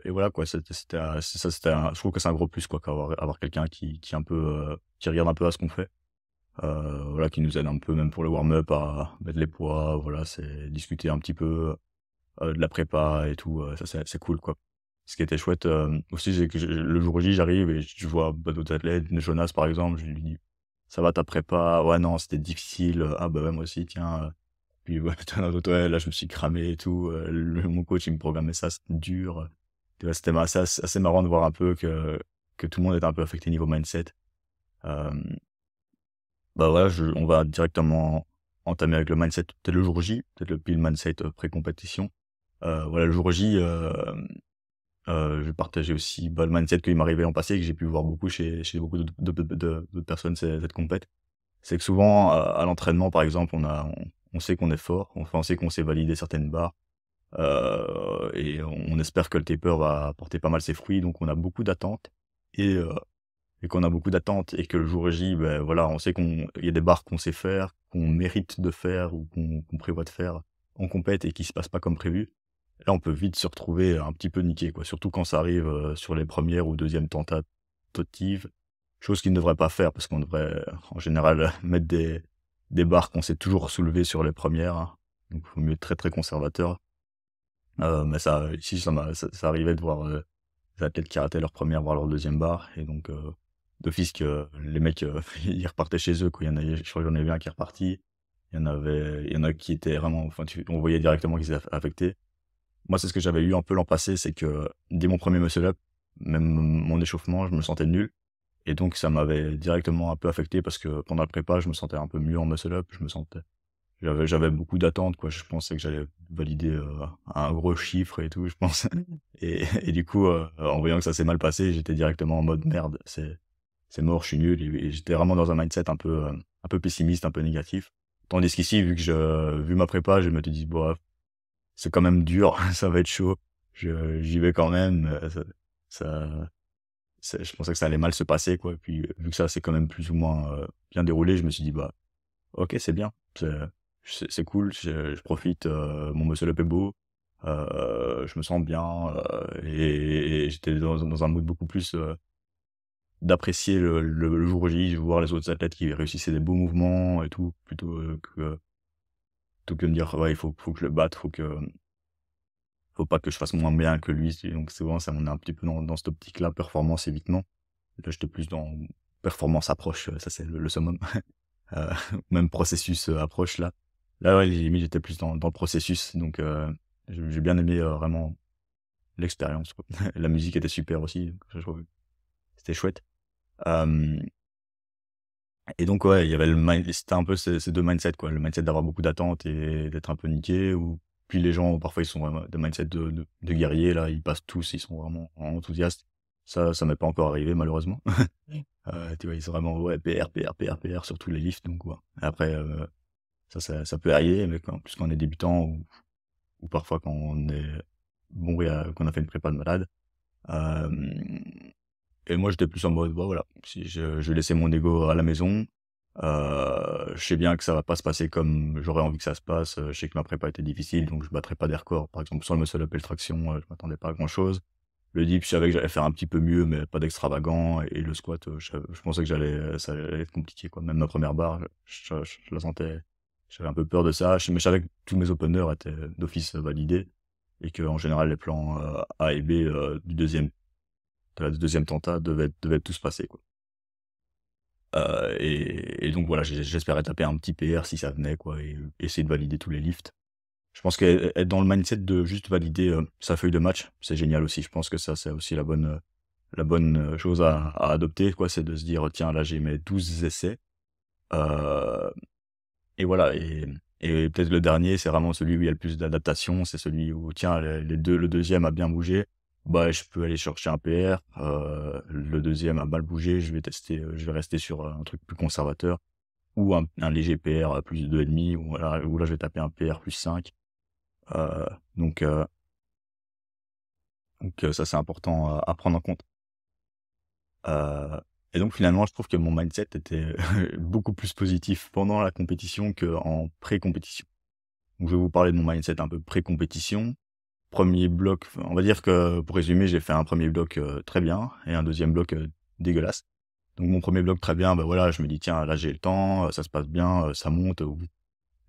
voilà, quoi. C'était un je trouve que c'est un gros plus, quoi, avoir quelqu'un qui est un peu, qui regarde un peu à ce qu'on fait. Voilà, qui nous aide un peu même pour le warm-up à mettre les poids, voilà, c'est discuter un petit peu, de la prépa et tout, ça c'est cool, quoi. Ce qui était chouette, aussi, c'est que le jour J, j'arrive et je vois, bah, d'autres athlètes, Jonas par exemple, je lui dis: «Ça va ta prépa?» «Ouais, non, c'était difficile», «Ah bah ouais, moi aussi, tiens», puis ouais, tu en d'autres: «Ouais, là, je me suis cramé et tout», mon coach, il me programmait ça, c'était dur, tu vois? C'était assez marrant de voir un peu que tout le monde était un peu affecté niveau mindset. Hem, Bah, voilà, on va directement entamer avec le mindset, peut-être le jour J, peut-être le mindset, pré-compétition. Voilà, le jour J, je partageais aussi, bah, le mindset qui m'arrivait en passé et que j'ai pu voir beaucoup chez beaucoup d'autres personnes, cette compète. C'est que souvent, à l'entraînement, par exemple, on sait qu'on est fort, enfin, on sait qu'on sait valider certaines barres, et on espère que le taper va porter pas mal ses fruits, donc on a beaucoup d'attentes et heu et qu'on a beaucoup d'attentes et que le jour J, beh, voilà, on sait il y a des barres qu'on sait faire, qu'on mérite de faire ou qu'on prévoit de faire en compète et qui se passent pas comme prévu. Là, on peut vite se retrouver un petit peu niqué, quoi. Surtout quand ça arrive, sur les premières ou deuxièmes tentatives, chose qu'il ne devrait pas faire parce qu'on devrait, en général, mettre des barres qu'on sait toujours soulever sur les premières, hein. Donc il vaut mieux être très, très conservateur. Mais ça, ici, ça arrivait de voir, des athlètes qui rataient leur première voire leur deuxième barre et donc d'office que les mecs, ils repartaient chez eux, quoi. Je crois qu'il y en avait un qui est reparti. Il y en a qui étaient vraiment enfin, on voyait directement qu'ils étaient affectés. Moi, c'est ce que j'avais eu un peu l'an passé, c'est que dès mon premier muscle up, même mon échauffement, je me sentais nul et donc ça m'avait directement un peu affecté parce que pendant la prépa, je me sentais un peu mieux en muscle up, j'avais beaucoup d'attentes, quoi. Je pensais que j'allais valider, un gros chiffre et tout, je pense et du coup, en voyant que ça s'est mal passé, j'étais directement en mode: «Merde, c'est mort, je suis nul» et j'étais vraiment dans un mindset un peu pessimiste, un peu négatif. Tandis qu'ici, vu ma prépa, je m'étais dit: «Bah, c'est quand même dur, ça va être chaud. J'y vais quand même, ça je pensais que ça allait mal se passer, quoi. Et puis, vu que ça s'est quand même plus ou moins, bien déroulé, je me suis dit: «Bah, OK, c'est bien, c'est cool, je profite, mon muscle up est beau, je me sens bien», et j'étais dans un mood beaucoup plus, d'apprécier le jour J, voir les autres athlètes qui réussissaient des beaux mouvements et tout, plutôt que de me dire: «Ouais, il faut que je le batte, faut pas que je fasse moins bien que lui». Donc souvent, ça on est un petit peu dans cette optique-là, performance évitement. Là, j'étais plus dans performance approche, ça c'est le summum. heu, même processus, approche là. Là, ouais, limite, j'étais plus dans le processus, donc j'ai bien aimé, vraiment l'expérience, quoi. La musique était super aussi, donc je trouve c'était chouette. Hem Et donc ouais, il y avait le mind c'était un peu ces 2 mindsets quoi, le mindset d'avoir beaucoup d'attentes et d'être un peu niqué ou puis les gens parfois ils sont vraiment de mindset de guerrier là, ils passent tous, ils sont vraiment enthousiastes. Ça m'est pas encore arrivé malheureusement. Tu vois, ils sont vraiment ouais PR, PR, PR, PR sur tous les lifts donc ouais. Après, ça peut arriver mais quand en plus quand on est débutant ou parfois quand on est bourré qu'on a fait une prépa de malade. Hem Et moi, j'étais plus en mode, bah, voilà, si je laissais mon ego à la maison, je sais bien que ça va pas se passer comme j'aurais envie que ça se passe, je sais que ma prépa était difficile, donc je battrais pas des records. Par exemple, sur le muscle up et le traction, je m'attendais pas à grand chose. Le dip, je savais que j'allais faire un petit peu mieux, mais pas d'extravagant et le squat, je pensais que ça allait être compliqué, quoi. Même ma première barre, je la sentais j'avais un peu peur de ça, mais je savais que tous mes openers étaient d'office validés et qu'en général, les plans, A et B, du deuxième de la deuxième tenta devait tout se passer, quoi. Et donc voilà, j'espérais taper un petit PR si ça venait, quoi et essayer de valider tous les lifts. Je pense qu'être dans le mindset de juste valider, sa feuille de match, c'est génial aussi. Je pense que ça, c'est aussi la bonne, chose à adopter, quoi. C'est de se dire: «Tiens, là, j'ai mes 12 essais, heu et voilà» et peut-être le dernier, c'est vraiment celui où il y a le plus d'adaptation. C'est celui où tiens, le deuxième a bien bougé, bah, je peux aller chercher un PR. Le deuxième a mal bougé, je vais rester sur, un truc plus conservateur ou un léger PR à plus 2,5 ou voilà, où là, je vais taper un PR plus 5. Heu, donc heu ça, c'est important à prendre en compte. Heu et donc finalement, je trouve que mon mindset était beaucoup plus positif pendant la compétition qu'en pré-compétition. Donc je vais vous parler de mon mindset un peu pré-compétition. Premier bloc, enfin, on va dire que pour résumer, j'ai fait un premier bloc, très bien et un deuxième bloc, dégueulasse. Donc mon premier bloc très bien, bah, voilà, je me dis: «Tiens, là, j'ai le temps, ça se passe bien, ça monte».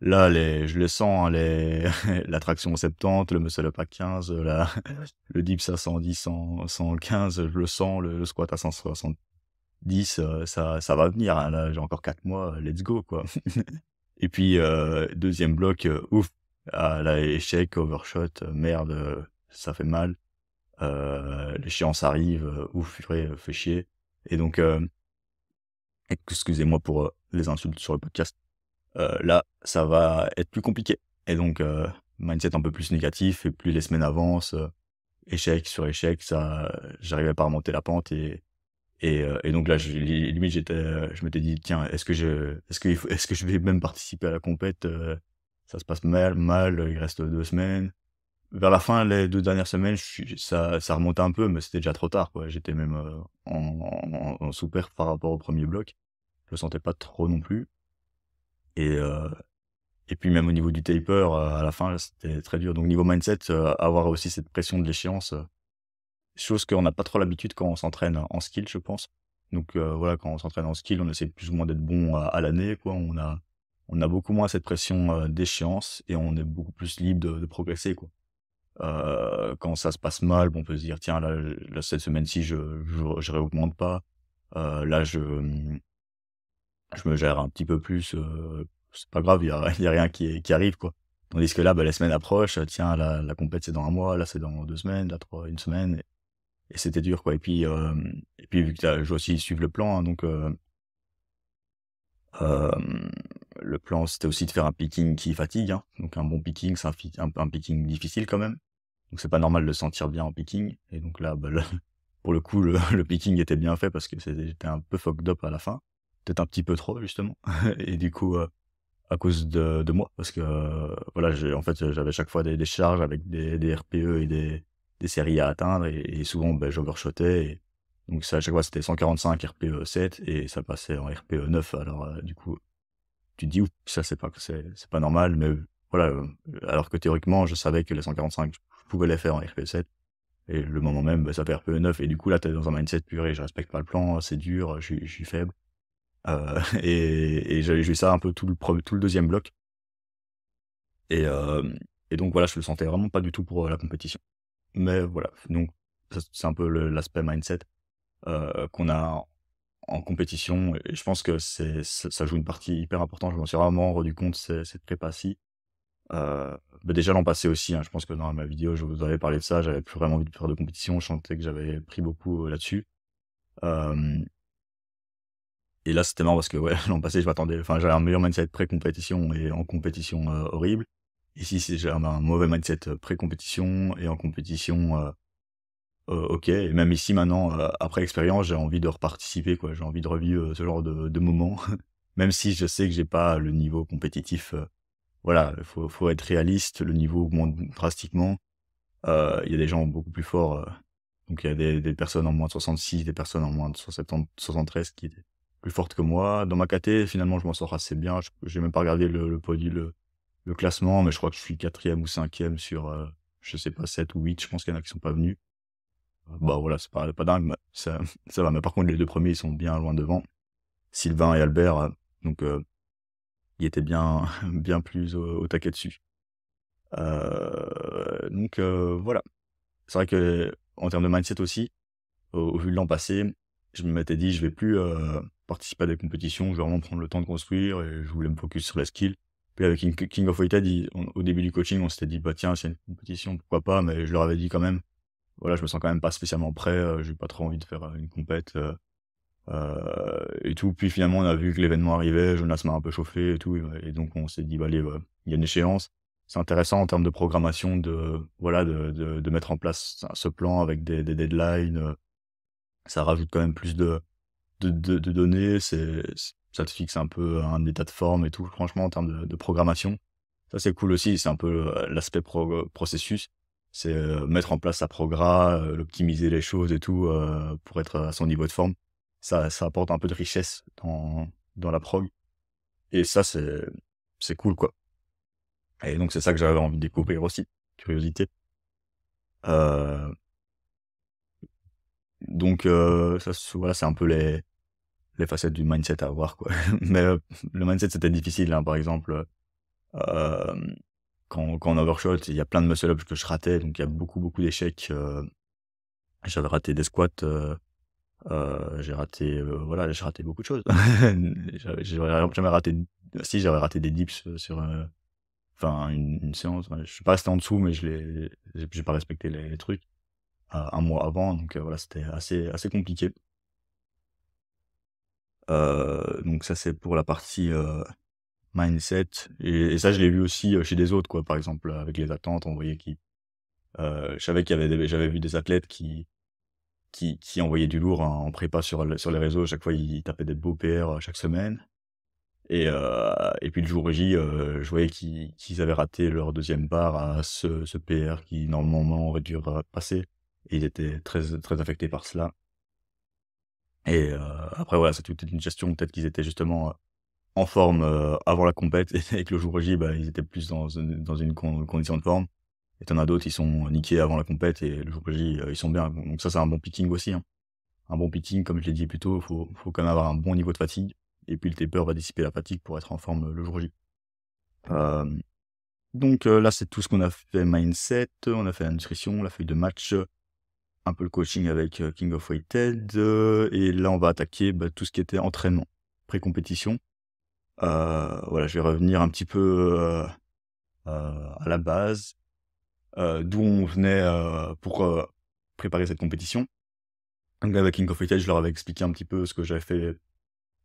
Là, je les sens, hein, la traction 70, le muscle up à 15, le dips à 110, 115, je le sens, le squat à 170, ça va venir, hein. Là, j'ai encore 4 mois, let's go, quoi. Et puis, 2e bloc, ouf, ah là, échec, overshot, merde, ça fait mal. L'échéance arrive, ouf, purée, fait chier. Et donc, excusez-moi pour, les insultes sur le podcast. Là, ça va être plus compliqué et donc, mindset un peu plus négatif et plus les semaines avancent, échec sur échec, ça j'arrivais pas à remonter la pente et donc là, limite, je m'étais dit: «Tiens, est-ce que je vais même participer à la compète?» Ça se passe mal, il reste 2 semaines. Vers la fin, les 2 dernières semaines, je suis ça remontait un peu, mais c'était déjà trop tard, quoi. J'étais même, en sous-perf par rapport au premier bloc. Je le sentais pas trop non plus et et puis même au niveau du taper, à la fin, là, c'était très dur. Donc niveau mindset, avoir aussi cette pression de l'échéance, chose qu'on n'a pas trop l'habitude quand on s'entraîne en skill, je pense. Donc voilà, quand on s'entraîne en skill, on essaie plus ou moins d'être bon à l'année, quoi. On a beaucoup moins cette pression, d'échéance et on est beaucoup plus libre de progresser, quoi. Quand ça se passe mal, bon, on peut se dire: «Tiens, là, cette semaine-ci, je réaugmente pas. Là, je me gère un petit peu plus, c'est pas grave, il y a rien qui arrive, quoi». Tandis que là, bah, les semaines approchent, tiens, la compète, c'est dans un mois, là, c'est dans 2 semaines, là, 3 une semaine et c'était dur, quoi et puis vu que je dois aussi suivre le plan, hein, donc hem, le plan, c'était aussi de faire un picking qui fatigue, hein. Donc un bon picking, c'est un picking difficile quand même. Donc c'est pas normal de se sentir bien en picking et donc là, bah, là, pour le coup, le le picking était bien fait parce que j'étais un peu fucked up à la fin. Peut-être un petit peu trop justement et du coup, à cause de moi parce que, voilà, en fait, j'avais chaque fois des charges avec des RPE et des séries à atteindre et souvent, bah, j'overshotais et donc ça, à chaque fois, c'était 145 RPE 7 et ça passait en RPE 9 alors, du coup, tu te dis: «Oups, ça c'est pas normal», mais voilà, alors que théoriquement, je savais que les 145, je pouvais les faire en RPE 7 et le moment même, bah, ça fait RPE 9 et du coup, là, tu es dans un mindset: «Purée, je respecte pas le plan, c'est dur, je suis faible». Et j'avais joué ça un peu tout le deuxième bloc et et donc voilà, je le sentais vraiment pas du tout pour, la compétition. Mais voilà, donc ça c'est un peu l'aspect mindset, qu'on a en compétition et je pense que ça joue une partie hyper importante. Je m'en suis vraiment rendu compte, cette prépa-ci. Déjà l'an passé aussi, hein, je pense que dans ma vidéo, je vous avais parlé de ça, j'avais plus vraiment envie de faire de compétition, je sentais que j'avais pris beaucoup, là-dessus. Hem Et là, c'était marrant parce que ouais, l'an passé, j'avais un meilleur mindset pré-compétition et en compétition, horrible. Ici, j'avais un mauvais mindset, pré-compétition et en compétition, OK. Et même ici maintenant, après expérience, j'ai envie de reparticiper, quoi. J'ai envie de revivre, ce genre de moments. Même si je sais que j'ai pas le niveau compétitif, voilà, faut être réaliste, le niveau augmente drastiquement. Il y a des gens beaucoup plus forts, donc il y a des personnes en moins de 66, des personnes en moins de 73 qui étaient plus fortes que moi. Dans ma caté, finalement, je m'en sors assez bien. J'ai même pas regardé le classement, mais je crois que je suis 4e ou 5e sur, je sais pas, 7 ou 8. Je pense qu'il y en a qui sont pas venus. Bah, voilà, c'est pas dingue, mais ça va. Mais par contre, les 2 premiers, ils sont bien loin devant. Sylvain et Albert, donc ils étaient bien bien plus au taquet dessus. Voilà. C'est vrai qu'en termes de mindset aussi, au vu de l'an passé, je m'étais dit: «Je vais plus, participer à des compétitions, je vais vraiment prendre le temps de construire» et je voulais me focus sur la skill. Puis avec King of Weighted, au début du coaching, on s'était dit: «Bah, tiens, s'il y a une compétition, pourquoi pas?» mais je leur avais dit quand même: «Voilà, je me sens quand même pas spécialement prêt, j'ai pas trop envie de faire, une compète, et tout». Puis finalement, on a vu que l'événement arrivait, Jonas m'a un peu chauffé et tout et donc on s'est dit: «Bah, allez, il y a une échéance». C'est intéressant en termes de programmation voilà, de mettre en place ce plan avec des deadlines, ça rajoute quand même plus de données, ça te fixe un peu un état de forme et tout, franchement, en termes de programmation. Ça, c'est cool aussi, c'est un peu, l'aspect processus. C'est, mettre en place sa progra, optimiser les choses et tout, pour être à son niveau de forme. Ça apporte un peu de richesse dans la prog et ça, c'est cool, quoi et donc c'est ça que j'avais envie de découvrir aussi, curiosité. Heu, voilà, c'est un peu les facettes du mindset à avoir, quoi. Mais, le mindset, c'était difficile, hein. Par exemple, quand on overshot, il y a plein de muscle ups que je ratais, donc il y a beaucoup, beaucoup d'échecs, j'avais raté des squats, j'ai raté, voilà, j'ai raté beaucoup de choses. J'aurais jamais raté si, j'avais raté des dips, sur, enfin une séance, ouais. Je suis pas resté en dessous, mais j'ai pas respecté les trucs, 1 mois avant, donc voilà, c'était assez compliqué. Donc ça, c'est pour la partie, mindset et ça, je l'ai vu aussi, chez des autres, quoi. Par exemple, avec les attentes, on voyait je savais qu'il y avait j'avais vu des athlètes qui envoyaient du lourd en prépa sur les réseaux. À chaque fois, ils tapaient des beaux PR, chaque semaine et puis le jour J, je voyais qu'ils avaient raté leur deuxième barre à ce PR qui normalement aurait dû passer et ils étaient très très affectés par cela et après voilà, c'est toute une gestion. Peut-être qu'ils étaient justement, en forme, avant la compète et que le jour J, bah, ils étaient plus dans une condition de forme et tu en as d'autres, ils sont niqués avant la compète et le jour J, ils sont bien. Donc ça, c'est un bon picking aussi, hein. Un bon picking, comme je l'ai dit plus tôt, faut quand même avoir un bon niveau de fatigue et puis le taper va dissiper la fatigue pour être en forme, le jour J. Hem, là, c'est tout ce qu'on a fait mindset, on a fait la nutrition, la feuille de match, un peu le coaching avec, King of Weighted, et là, on va attaquer, bah, tout ce qui était entraînement, pré-compétition. Voilà, je vais revenir un petit peu, à la base, d'où on venait, pour, préparer cette compétition. Donc avec King of Fighters, je leur avais expliqué un petit peu ce que j'avais fait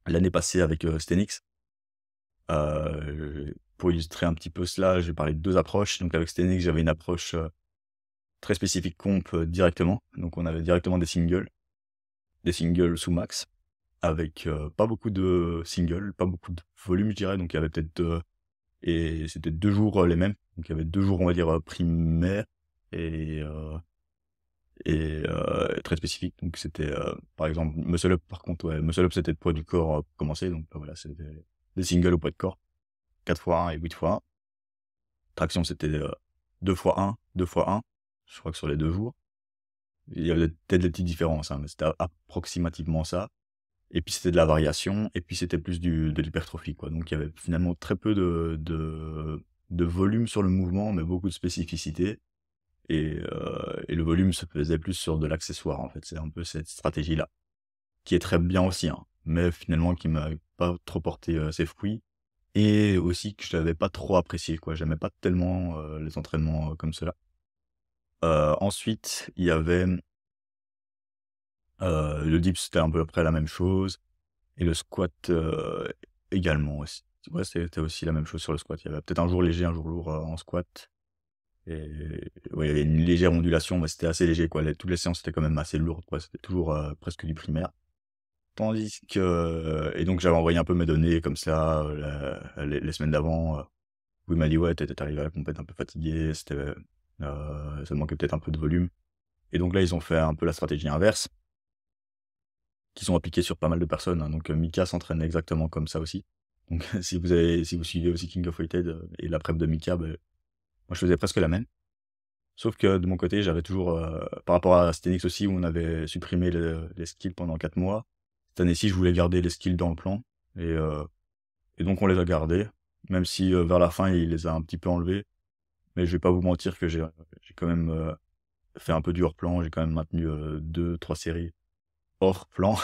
l'année passée avec, Stenix. Pour illustrer un petit peu cela, je vais parler de 2 approches. Donc avec Stenix, j'avais une approche, très spécifique comp, directement. Donc on avait directement des singles sous max avec, pas beaucoup de singles, pas beaucoup de volume, je dirais. Donc il y avait peut-être, et c'était 2 jours, les mêmes. Donc il y avait 2 jours, on va dire, primaires et très spécifiques. Donc c'était, par exemple, muscle up par contre, ouais, muscle up c'était le poids du corps, pour commencer. Donc voilà, c'était des singles au poids de corps, 4 fois 1 et 8 fois 1. Traction c'était, 2 fois 1, 2 fois 1, je crois que sur les 2 jours. Il y avait peut-être des petites différences, hein, mais c'était approximativement ça. Et puis c'était de la variation et puis c'était plus de l'hypertrophie, quoi. Donc il y avait finalement très peu de volume sur le mouvement, mais beaucoup de spécificité et le volume se faisait plus sur de l'accessoire, en fait. C'est un peu cette stratégie-là. qui est très bien aussi, hein, mais finalement qui m'a pas trop porté ses fruits. Et aussi que je l'avais pas trop apprécié, quoi. J'aimais pas tellement les entraînements comme cela. Ensuite, il y avait le dips, c'était un peu après la même chose. Et le squat également aussi. Ouais, c'était aussi la même chose sur le squat. Il y avait peut-être un jour léger, un jour lourd en squat. Et ouais, il y avait une légère ondulation, mais c'était assez léger, quoi. Toutes les séances étaient quand même assez lourdes, quoi. C'était toujours presque du primaire. Tandis que et donc j'avais envoyé un peu mes données comme ça les semaines d'avant. Où il m'a dit: «Ouais, t'es arrivé à la compète un peu fatigué, ça manquait peut-être un peu de volume». Et donc là, ils ont fait un peu la stratégie inverse, qu'ils ont appliquée sur pas mal de personnes, hein. Donc Mika s'entraîne exactement comme ça aussi. Donc si vous suivez aussi King of Weighted et la prep de Mika, moi je faisais presque la même. Sauf que de mon côté, j'avais toujours, par rapport à Stenix aussi où on avait supprimé les skills pendant 4 mois, cette année-ci, je voulais garder les skills dans le plan et donc on les a gardés, même si, vers la fin, il les a un petit peu enlevés. Mais je vais pas vous mentir que j'ai quand même, fait un peu du hors plan. J'ai quand même maintenu, 2-3 séries hors plan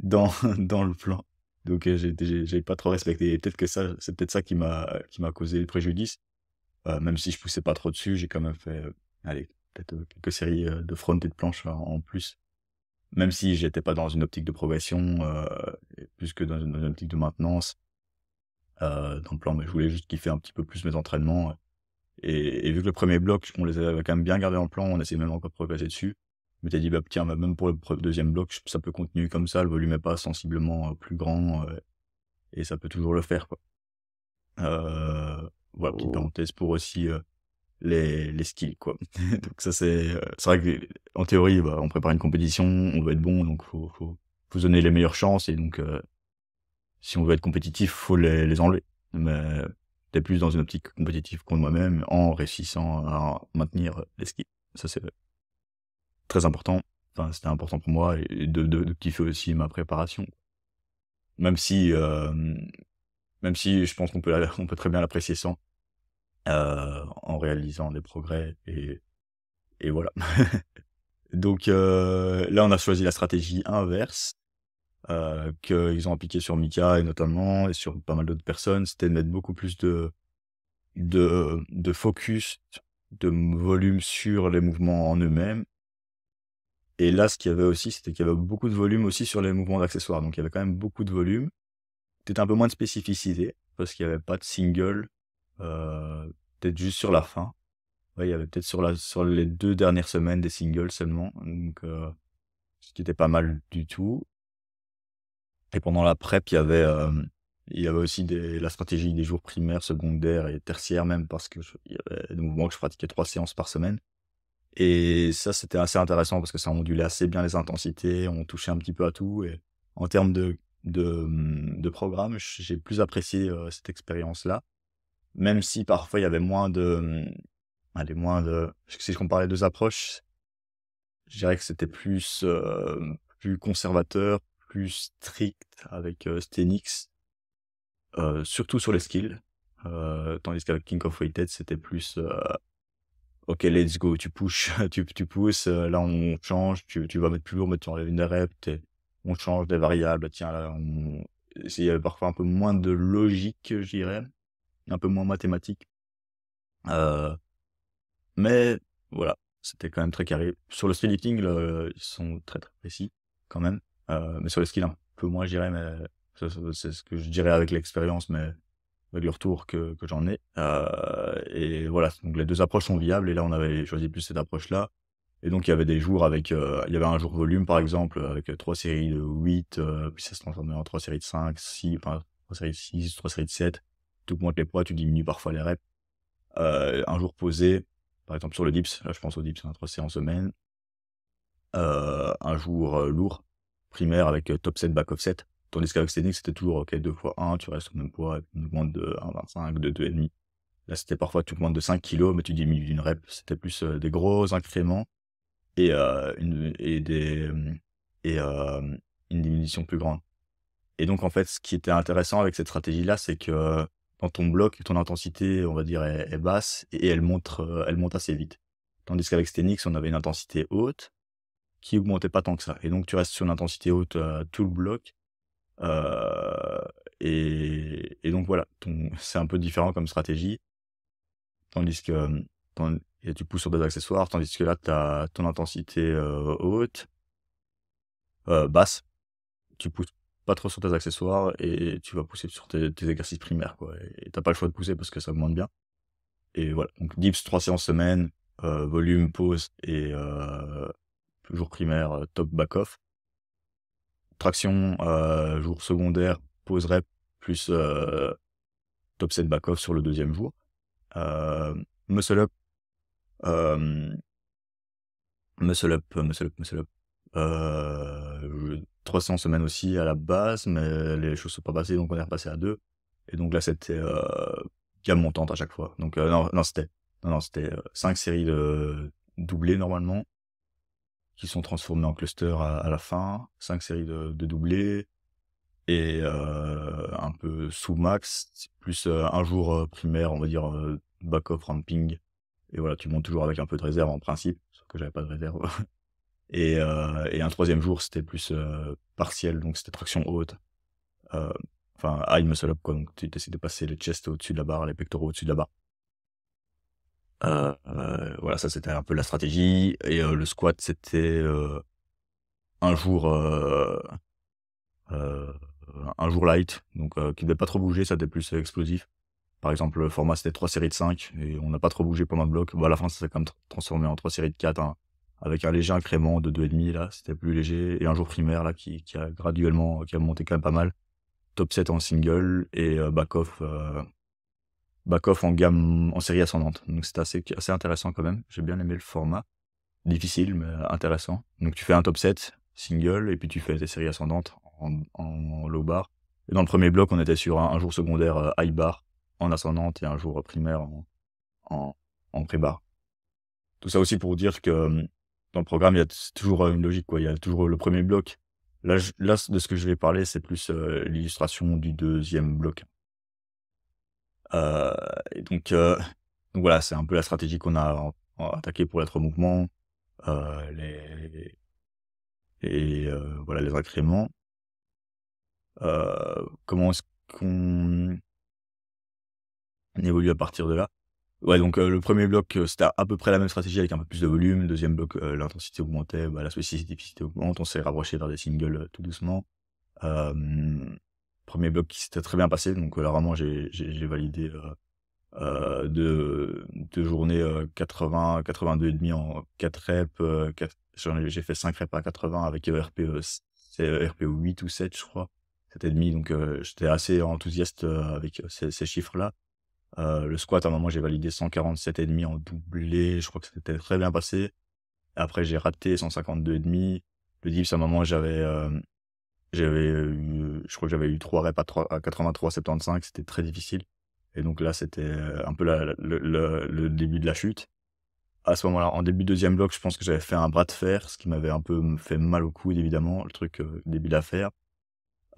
dans dans le plan. Donc j'ai pas trop respecté et peut-être que ça c'est peut-être ça qui m'a causé le préjudice. Même si je poussais pas trop dessus, j'ai quand même fait, allez, peut-être, quelques séries, de front et de planche en plus. Même si j'étais pas dans une optique de progression, et plus que dans une optique de maintenance, dans le plan, mais je voulais juste kiffer un petit peu plus mes entraînements, et vu que le premier bloc, on les avait quand même bien gardés en plan, on essayait même encore de progresser dessus. Je m'étais dit: «Bah, tiens, bah, même pour le 2e bloc, ça peut continuer comme ça, le volume est pas sensiblement, plus grand, et ça peut toujours le faire, quoi». Voilà, petite parenthèse pour aussi, les skills, quoi. Donc ça, c'est vrai que en théorie, bah, on prépare une compétition, on veut être bon, donc faut se donner les meilleures chances et donc si on veut être compétitif, faut les enlever. Mais tu plus dans une optique compétitive contre moi-même en réussissant à maintenir les skills. Ça, c'est très important. Enfin, c'était important pour moi et de kiffer aussi ma préparation. Même si, même si je pense on peut très bien l'apprécier sans, en réalisant des progrès et voilà. Donc là, on a choisi la stratégie inverse, qu'ils ont appliquée sur Mika et notamment et sur pas mal d'autres personnes. C'était de mettre beaucoup plus de focus, de volume sur les mouvements en eux-mêmes. Et là, ce qu'il y avait aussi, c'était qu'il y avait beaucoup de volume aussi sur les mouvements d'accessoires. Donc il y avait quand même beaucoup de volume. Peut-être un peu moins de spécificité, parce qu'il y avait pas de single, peut-être juste sur la fin. Ouais, il y avait peut-être sur les 2 dernières semaines des singles seulement, donc ce qui était pas mal du tout. Et pendant la prep, il y avait aussi la stratégie des jours primaires, secondaires et tertiaires même parce que il y avait des mouvements que je pratiquais 3 séances par semaine. Et ça, c'était assez intéressant parce que ça ondulait assez bien les intensités, on touchait un petit peu à tout et en termes de programme, j'ai plus apprécié, cette expérience-là. Même si parfois il y avait moins de, allez, moins de si je compare les 2 approches, je dirais que c'était plus conservateur, plus strict avec, Stenix, surtout sur les skills. Tandis qu'avec King of Weighted, c'était plus, OK, let's go, tu pushes, tu pousses, là on change, tu vas mettre plus lourd, mais tu enlèves une rep, on change des variables, tiens là il y avait parfois un peu moins de logique, je dirais, un peu moins mathématique. Heu, mais voilà, c'était quand même très carré. Sur le streetlifting, ils sont très, très précis quand même, mais sur les skills un peu moins, je dirais, mais ça c'est ce que je dirais avec l'expérience, mais avec le retour que j'en ai, et voilà, donc les 2 approches sont viables et là, on avait choisi plus cette approche-là et donc il y avait des jours avec, il y avait un jour volume, par exemple, avec, 3 séries de 8, puis ça se transformait en 3 séries de 5, 6, enfin 3 séries de 6, 3 séries de 7. Tu augmentes les poids, tu diminues parfois les reps. Un jour posé, par exemple sur le dips, là, je pense au dips, hein, 3 séances semaine. Un jour, lourd, primaire avec, top set, back offset. Tandis qu'avec Stenix, c'était toujours OK, 2 fois 1, tu restes au même poids, et puis on augmente de 1,25, de 2,5. Là, c'était parfois tu augmentes de 5 kilos, mais tu diminues d'une rep. C'était plus, des gros incréments et une et des, et une diminution plus grande. Et donc en fait, ce qui était intéressant avec cette stratégie-là, c'est que dans ton bloc, ton intensité, on va dire, est basse et elle monte assez vite. Tandis qu'avec Stenix, on avait une intensité haute qui augmentait pas tant que ça. Et donc tu restes sur une intensité haute tout le bloc. Euh, et donc voilà, c'est un peu différent comme stratégie. Tandis que et tu pousses sur des accessoires, tandis que là, tu as ton intensité haute, basse. Tu pousses pas trop sur tes accessoires et tu vas pousser sur tes exercices primaires, quoi. Et t'as pas le choix de pousser parce que ça augmente bien. Et voilà, donc dips 3 séances semaine, volume, pause et jour primaire, top back-off. Traction, jour secondaire, pause rep, plus top set back-off sur le deuxième jour. Muscle up, muscle up. 3 séances semaine aussi à la base, mais les choses sont pas passées, donc on est repassé à 2. Et donc là, c'était gamme montante à chaque fois. Donc c'était 5 séries de doublés normalement, qui sont transformées en cluster à la fin. 5 séries de doublés, et un peu sous max, plus un jour primaire, on va dire back-off ramping. Et voilà, tu montes toujours avec un peu de réserve en principe, sauf que j'avais pas de réserve. Et un troisième jour, c'était plus partiel, donc c'était traction haute. Enfin, high muscle up, quoi. Donc tu essaies de passer les chests au-dessus de la barre, les pectoraux au-dessus de la barre. Voilà, ça c'était un peu la stratégie. Et le squat, c'était un jour light, donc qui devait pas trop bouger, ça devait plus explosif. Par exemple, le format c'était 3 séries de 5 et on n'a pas trop bougé pendant le bloc. Bah, à la fin, ça s'est quand même transformé en 3 séries de 4, hein, avec un léger incrément de 2,5 là, c'était plus léger, et un jour primaire là qui a graduellement, qui a monté quand même pas mal. Top 7 en single et back-off en gamme, en série ascendante. Donc c'était assez intéressant quand même. J'ai bien aimé le format. Difficile, mais intéressant. Donc tu fais un top 7 single et puis tu fais tes séries ascendantes en low bar. Et dans le premier bloc, on était sur un jour secondaire high bar en ascendante et un jour primaire en pré-bar. Tout ça aussi pour dire que dans le programme, il y a toujours une logique, quoi. Il y a toujours le premier bloc. Là, de ce que je vais parler, c'est plus l'illustration du deuxième bloc. Et donc voilà, c'est un peu la stratégie qu'on a attaqué pour les 3 mouvements. Voilà, les incréments. Comment est-ce qu'on évolue à partir de là? Ouais, donc le premier bloc, c'était à peu près la même stratégie avec un peu plus de volume. Deuxième bloc, l'intensité augmentait, la spécificité augmente, on s'est rapproché vers des singles tout doucement. Premier bloc qui s'était très bien passé, donc là vraiment j'ai validé 2 journées 80, 82,5 en 4 reps. J'ai fait 5 reps à 80 avec RPE, c'est RPE 8 ou 7 je crois, 7,5, donc j'étais assez enthousiaste avec ces chiffres-là. Le squat, à un moment, j'ai validé 147,5 en doublé, je crois que c'était très bien passé. Après, j'ai raté 152,5. Le dips, à un moment, je crois que j'avais eu 3 reps à 83,75, c'était très difficile. Et donc là, c'était un peu le début de la chute. À ce moment-là, en début de deuxième bloc, je pense que j'avais fait un bras de fer, ce qui m'avait un peu fait mal au coude, évidemment, le truc débile à faire.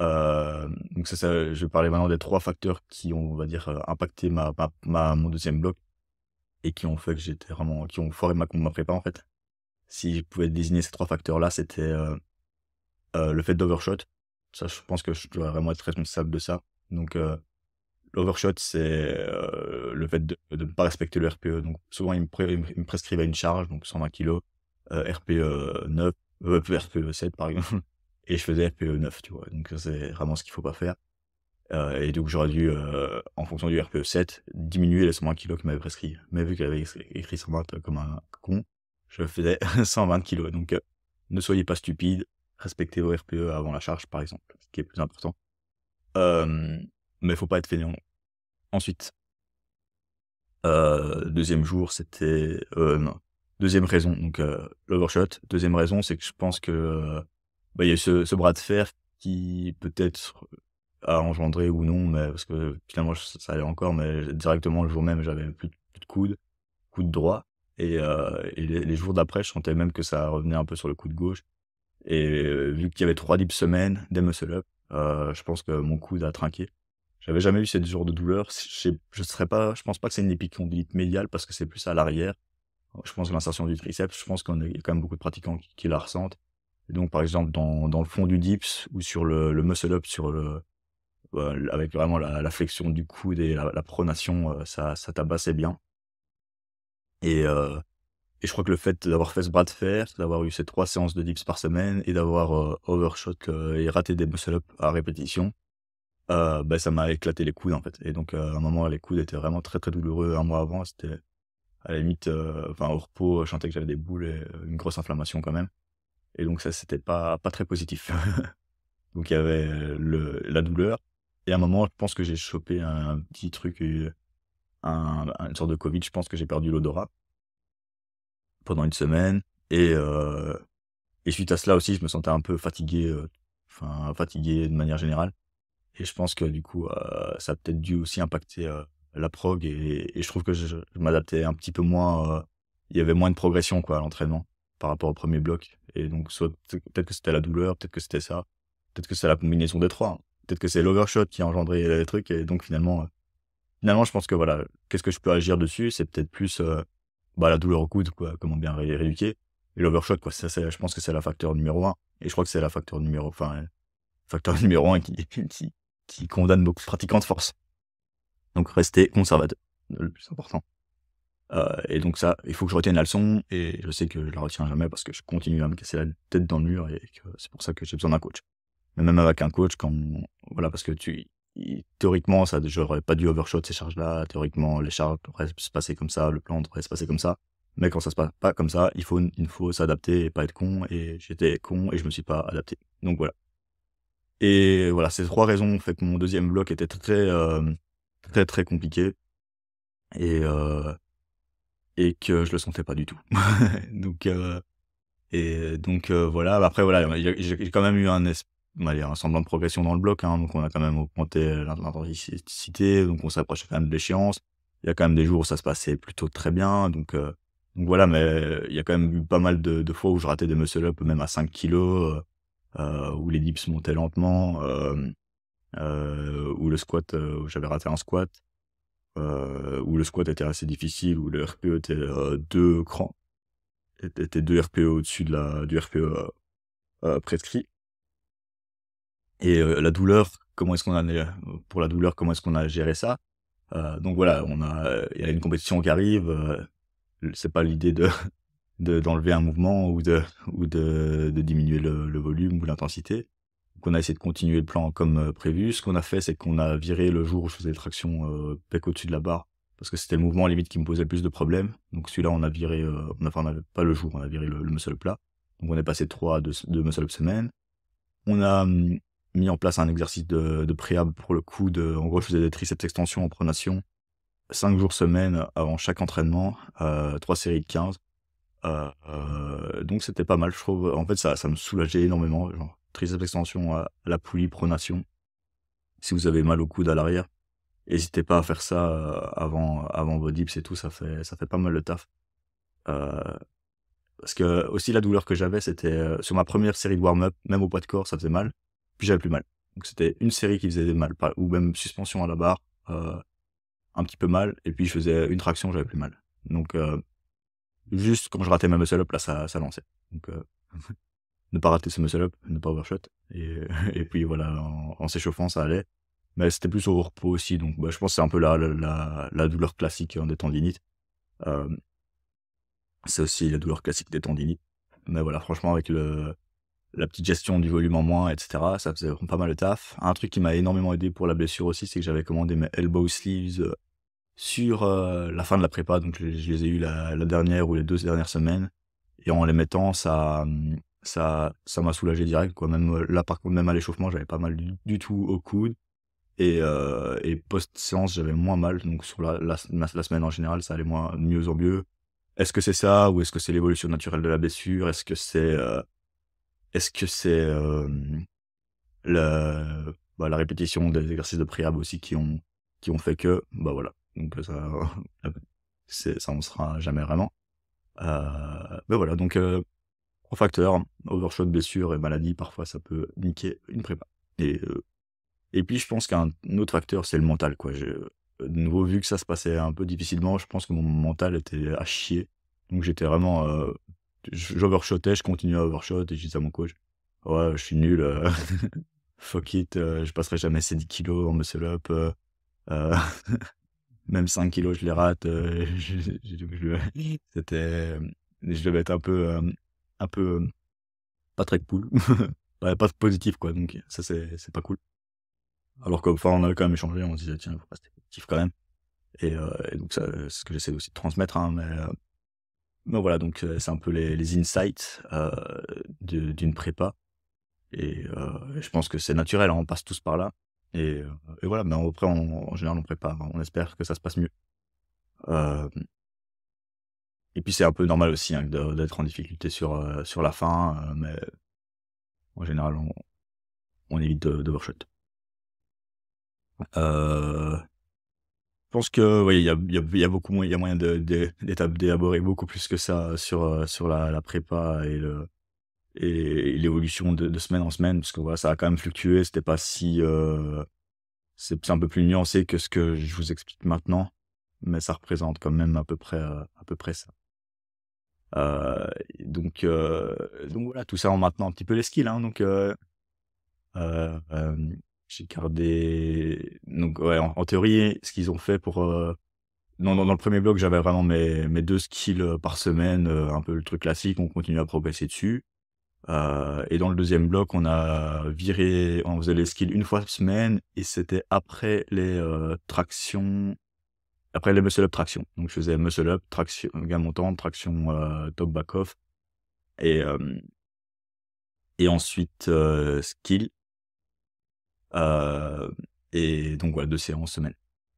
Donc je vais parler maintenant des 3 facteurs qui ont, on va dire, impacté mon deuxième bloc et qui ont fait que qui ont foiré ma prépa, en fait. Si je pouvais désigner ces 3 facteurs-là, c'était le fait d'overshot. Ça, je pense que je dois vraiment être responsable de ça. Donc l'overshot, c'est le fait de ne pas respecter le RPE. Donc souvent, il me prescrivait une charge, donc 120 kg, RPE 9, RPE 7 par exemple, et je faisais RPE 9, tu vois. Donc ça, c'est vraiment ce qu'il faut pas faire. Et donc j'aurais dû, en fonction du RPE 7, diminuer les 120 kg qu'il m'avait prescrit. Mais vu qu'il avait écrit 120 comme un con, je faisais 120 kg. Donc ne soyez pas stupides, respectez vos RPE avant la charge, par exemple, ce qui est plus important. Mais faut pas être fainéant. Ensuite, deuxième jour, c'était non, deuxième raison, donc l'overshot. Deuxième raison, c'est que je pense que il y a eu ce bras de fer qui peut-être a engendré ou non, mais parce que finalement ça allait encore, mais directement le jour même, j'avais plus de coude droit, et les jours d'après, je sentais même que ça revenait un peu sur le coude gauche. Et vu qu'il y avait 3 dips semaine, des muscle up, je pense que mon coude a trinqué. J'avais jamais eu ce genre de douleur. Je pense pas que c'est une épicondylite médiale parce que c'est plus à l'arrière. Je pense que l'insertion du triceps, je pense qu'il y a quand même beaucoup de pratiquants qui la ressentent. Et donc, par exemple, dans le fond du dips ou sur le muscle-up, avec vraiment la flexion du coude et la pronation, ça tabassait bien. Et je crois que le fait d'avoir fait ce bras de fer, d'avoir eu ces 3 séances de dips par semaine et d'avoir, overshot, et raté des muscle-up à répétition, bah, ça m'a éclaté les coudes, en fait. Et donc, à un moment, les coudes étaient vraiment très, très douloureux. Un mois avant, c'était à la limite, enfin, au repos, je sentais que j'avais des boules et une grosse inflammation quand même. Et donc ça, c'était pas très positif. Donc il y avait, la douleur et à un moment, je pense que j'ai chopé un petit truc, une sorte de covid. Je pense que j'ai perdu l'odorat pendant une semaine et suite à cela aussi, je me sentais un peu fatigué, enfin fatigué de manière générale et je pense que du coup, ça a peut-être dû aussi impacter, la prog et je trouve que je m'adaptais un petit peu moins, il y avait moins de progression quoi à l'entraînement par rapport au premier bloc et donc soit peut-être que c'était la douleur, peut-être que c'était ça, peut-être que c'est la combinaison des 3, hein. Peut-être que c'est l'overshot qui a engendré les trucs et donc finalement je pense que voilà, qu'est-ce que je peux agir dessus? C'est peut-être plus, bah, la douleur au coude quoi, comment bien rééduquer et l'overshot quoi, ça c'est je pense que c'est la facteur numéro un et je crois que c'est la facteur numéro un qui condamne beaucoup de pratiquants de force. Donc rester conservateur, le plus important. Et donc ça, il faut que je retienne la leçon et je sais que je la retiens jamais parce que je continue à me casser la tête dans le mur et que c'est pour ça que j'ai besoin d'un coach. Mais même avec un coach quand voilà, parce que théoriquement, ça j'aurais pas dû overshot ces charges-là, théoriquement, les charges devraient se passer comme ça, le plan devrait se passer comme ça. Mais quand ça se passe pas comme ça, il faut s'adapter et pas être con et j'étais con et je me suis pas adapté. Donc voilà. Et voilà, ces 3 raisons ont fait que mon deuxième bloc était très, très, très compliqué et heu et que je le sentais pas du tout. Donc voilà, bah, après voilà, j'ai quand même eu on va dire un semblant de progression dans le bloc, hein, donc on a quand même augmenté l'intensité, donc on s'approchait quand même de l'échéance. Il y a quand même des jours où ça se passait plutôt très bien, donc voilà, mais il y a quand même eu pas mal de fois où je ratais des muscle up même à 5 kilogrammes, où les dips montaient lentement, où le squat, où j'avais raté un squat, où le squat était assez difficile, où le RPE était, 2 crans, était 2 RPE au-dessus du RPE, prescrit et la douleur, pour la douleur, comment est-ce qu'on a géré ça? Donc voilà, il y a une compétition qui arrive, c'est pas l'idée d'enlever un mouvement ou de diminuer le volume ou l'intensité. Donc on a essayé de continuer le plan comme, prévu. Ce qu'on a fait, c'est qu'on a viré le jour où je faisais les tractions, pec au-dessus de la barre, parce que c'était le mouvement limite qui me posait le plus de problèmes. Donc celui-là, on a viré, on avait pas le jour, on a viré le muscle up là. Donc on est passé de 3 à 2 muscle up semaine. On a, mis en place un exercice de préhab pour le coude, en gros, je faisais des triceps extensions en pronation, 5 jours semaine avant chaque entraînement, 3 séries de 15. Donc c'était pas mal, je trouve. En fait, ça me soulageait énormément, genre triceps extension à la poulie, pronation. Si vous avez mal au coude à l'arrière, hésitez pas à faire ça, avant vos dips et tout, ça fait pas mal le taf. Heu, Parce que aussi la douleur que j'avais, c'était, sur ma première série de warm-up, même au poids de corps, ça faisait mal, puis j'avais plus mal. Donc c'était une série qui faisait mal, pas ou même suspension à la barre, un petit peu mal et puis je faisais une traction, j'avais plus mal. Donc juste quand je ratais ma muscle up, là, ça lançait. Donc ne pas rater ce muscle up, ne pas overshot et et puis voilà, en s'échauffant, ça allait. Mais c'était plus au repos aussi, donc bah, je pense que c'est un peu la douleur classique, hein, des tendinites. Hem, c'est aussi la douleur classique des tendinites. Mais voilà, franchement, avec la petite gestion du volume en moins et cetera, ça faisait vraiment pas mal le taf. Un truc qui m'a énormément aidé pour la blessure aussi, c'est que j'avais commandé mes elbow sleeves, sur, la fin de la prépa, donc je les ai eus la dernière ou les 2 dernières semaines et en les mettant, ça m'a soulagé direct, quoi. Même, là, par contre, même à l'échauffement, j'avais pas mal du tout au coude et post-séance, j'avais moins mal, donc sur la semaine en général, ça allait de mieux en mieux. Est-ce que c'est ça ou est-ce que c'est l'évolution naturelle de la blessure? Est-ce que c'est la répétition des exercices de préhab aussi qui ont fait que, bah, voilà, donc ça ça on saura jamais vraiment. Mais voilà, donc 3 facteurs, overshot, blessure et maladie, parfois ça peut niquer une prépa et puis je pense qu'un autre facteur, c'est le mental, quoi. De nouveau, vu que ça se passait un peu difficilement, je pense que mon mental était à chier. Donc j'étais vraiment, j'overshotais, je continuais à overshot et je disais à mon coach: «Ouais, je suis nul, fuck it, je passerai jamais ces 10 kilos en muscle up, heu, même 5 kilos je les rate», c'était, je devais être un peu, pas très cool, ouais, pas positif quoi, donc ça c'est pas cool. Alors qu'enfin on avait quand même échangé, on se disait: «Tiens, il faut rester positif quand même», et donc ça, c'est ce que j'essaie aussi de transmettre, hein, mais voilà, donc c'est un peu les insights, d'une prépa, et je pense que c'est naturel, hein, on passe tous par là, et voilà, mais après en général on prépare, on espère que ça se passe mieux. Hem Et puis c'est un peu normal aussi, hein, d'être en difficulté sur la fin, mais en général on évite d'overshot. Je pense que oui, il y a beaucoup moins, il y a moyen d'élaborer beaucoup plus que ça sur la prépa et l'évolution de semaine en semaine, parce que voilà, ça a quand même fluctué. C'était pas si, c'est un peu plus nuancé que ce que je vous explique maintenant, mais ça représente quand même à peu près ça. Heu, donc voilà, tout ça en maintenant un petit peu les skills, hein, j'ai gardé donc ouais, en théorie, ce qu'ils ont fait pour, dans le premier bloc, j'avais vraiment mes 2 skills, par semaine, un peu le truc classique, on continue à progresser dessus. Et dans le deuxième bloc, on faisait les skills une fois par semaine et c'était après les muscle up traction. Donc je faisais muscle up, traction gain montant, traction, top back off et hem et ensuite, skill, heu et donc voilà, 2 séances semaine.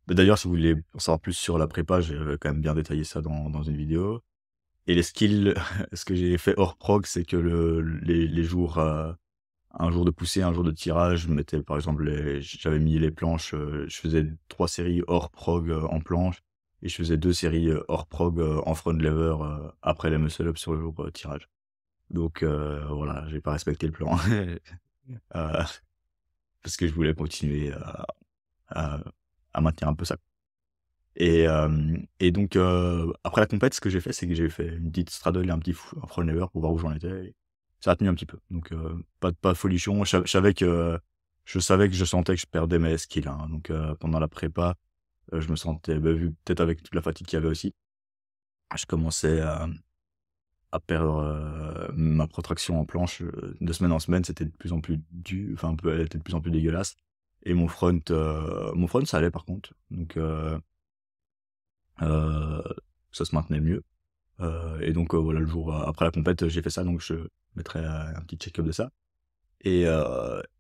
Mais d'ailleurs, si vous voulez en savoir plus sur la prépa, j'ai, quand même bien détaillé ça dans une vidéo. Et les skills, ce que j'ai fait hors prog, c'est que les jours, un jour de poussée, un jour de tirage, je mettais par exemple j'avais mis les planches, je faisais 3 séries hors prog, en planche, et je faisais 2 séries, hors prog, en front lever, après les muscle up sur le jour, tirage. Donc voilà, j'ai pas respecté le plan, parce que je voulais continuer à à maintenir un peu ça. Et donc après la compète, ce que j'ai fait, c'est que j'ai fait une petite straddle et un front lever pour voir où j'en étais, et ça a tenu un petit peu. Donc pas de folichon. Je savais que je sentais que je perdais mes skills, hein. Donc pendant la prépa, je me sentais, bah, vu peut-être avec toute la fatigue qu'il y avait aussi, je commençais à perdre, ma protraction en planche, de semaine en semaine, c'était de plus en plus enfin un peu, elle était de plus en plus dégueulasse, et mon front ça allait par contre. Donc heu, ça se maintenait mieux. Et donc voilà, le jour, après la compète, j'ai fait ça, donc je mettrai, un petit check-up de ça, et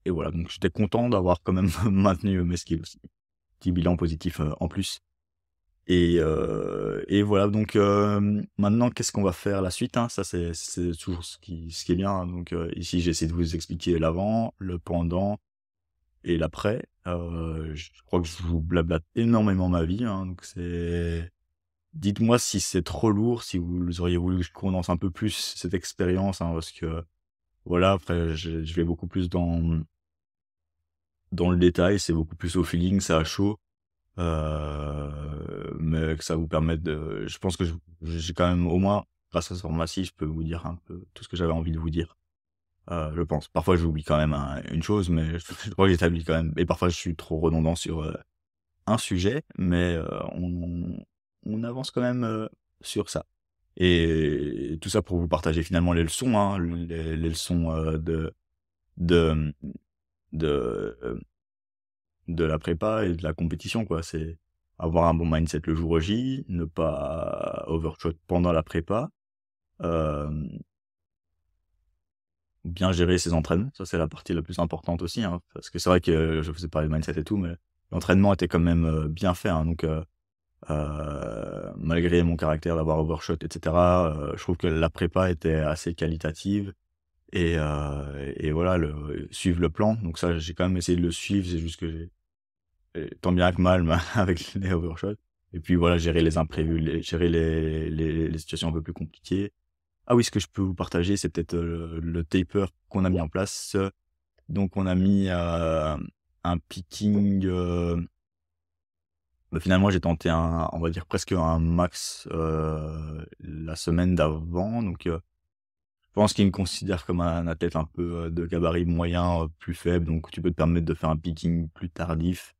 voilà, donc j'étais content d'avoir quand même maintenu mes skills aussi. Petit bilan positif, en plus, et voilà, donc maintenant qu'est-ce qu'on va faire la suite, hein? Ça c'est toujours ce qui est bien, hein, donc ici j'ai essayé de vous expliquer l'avant, le pendant et l'après. Je crois que je vous blablate énormément ma vie, hein, donc dites-moi si c'est trop lourd, si vous auriez voulu que je condense un peu plus cette expérience, hein, parce que voilà, après je vais beaucoup plus dans le détail, c'est beaucoup plus au feeling, c'est à chaud, mais que ça vous permette de je pense que j'ai quand même, au moins grâce à ce format-ci, je peux vous dire un peu tout ce que j'avais envie de vous dire, je pense. Parfois j'oublie quand même une chose, mais je crois que j'établis quand même, et parfois je suis trop redondant sur, un sujet, mais on avance quand même, sur ça. Et tout ça pour vous partager finalement les leçons, hein, les leçons, de, mmh, de, de la prépa et de la compétition, quoi. C'est avoir un bon mindset le jour J, ne pas overshot pendant la prépa, hem, bien gérer ses entraînements. Ça, c'est la partie la plus importante aussi, hein, parce que c'est vrai que je vous ai parlé de mindset et tout, mais l'entraînement était quand même, bien fait, hein, donc malgré mon caractère d'avoir overshot et cetera, je trouve que la prépa était assez qualitative, et voilà, suivre le plan. Donc ça, j'ai quand même essayé de le suivre, c'est juste que tant bien que mal, bah, avec les overshots, et puis voilà, gérer les imprévus, gérer les situations un peu plus compliquées. Ah oui, ce que je peux vous partager, c'est peut-être, le taper qu'on a mis en place. Donc on a mis, un picking, Bah, finalement, j'ai tenté on va dire presque un max, la semaine d'avant, donc je pense qu'ils me considèrent comme un athlète un peu, de gabarit moyen, plus faible, donc tu peux te permettre de faire un picking plus tardif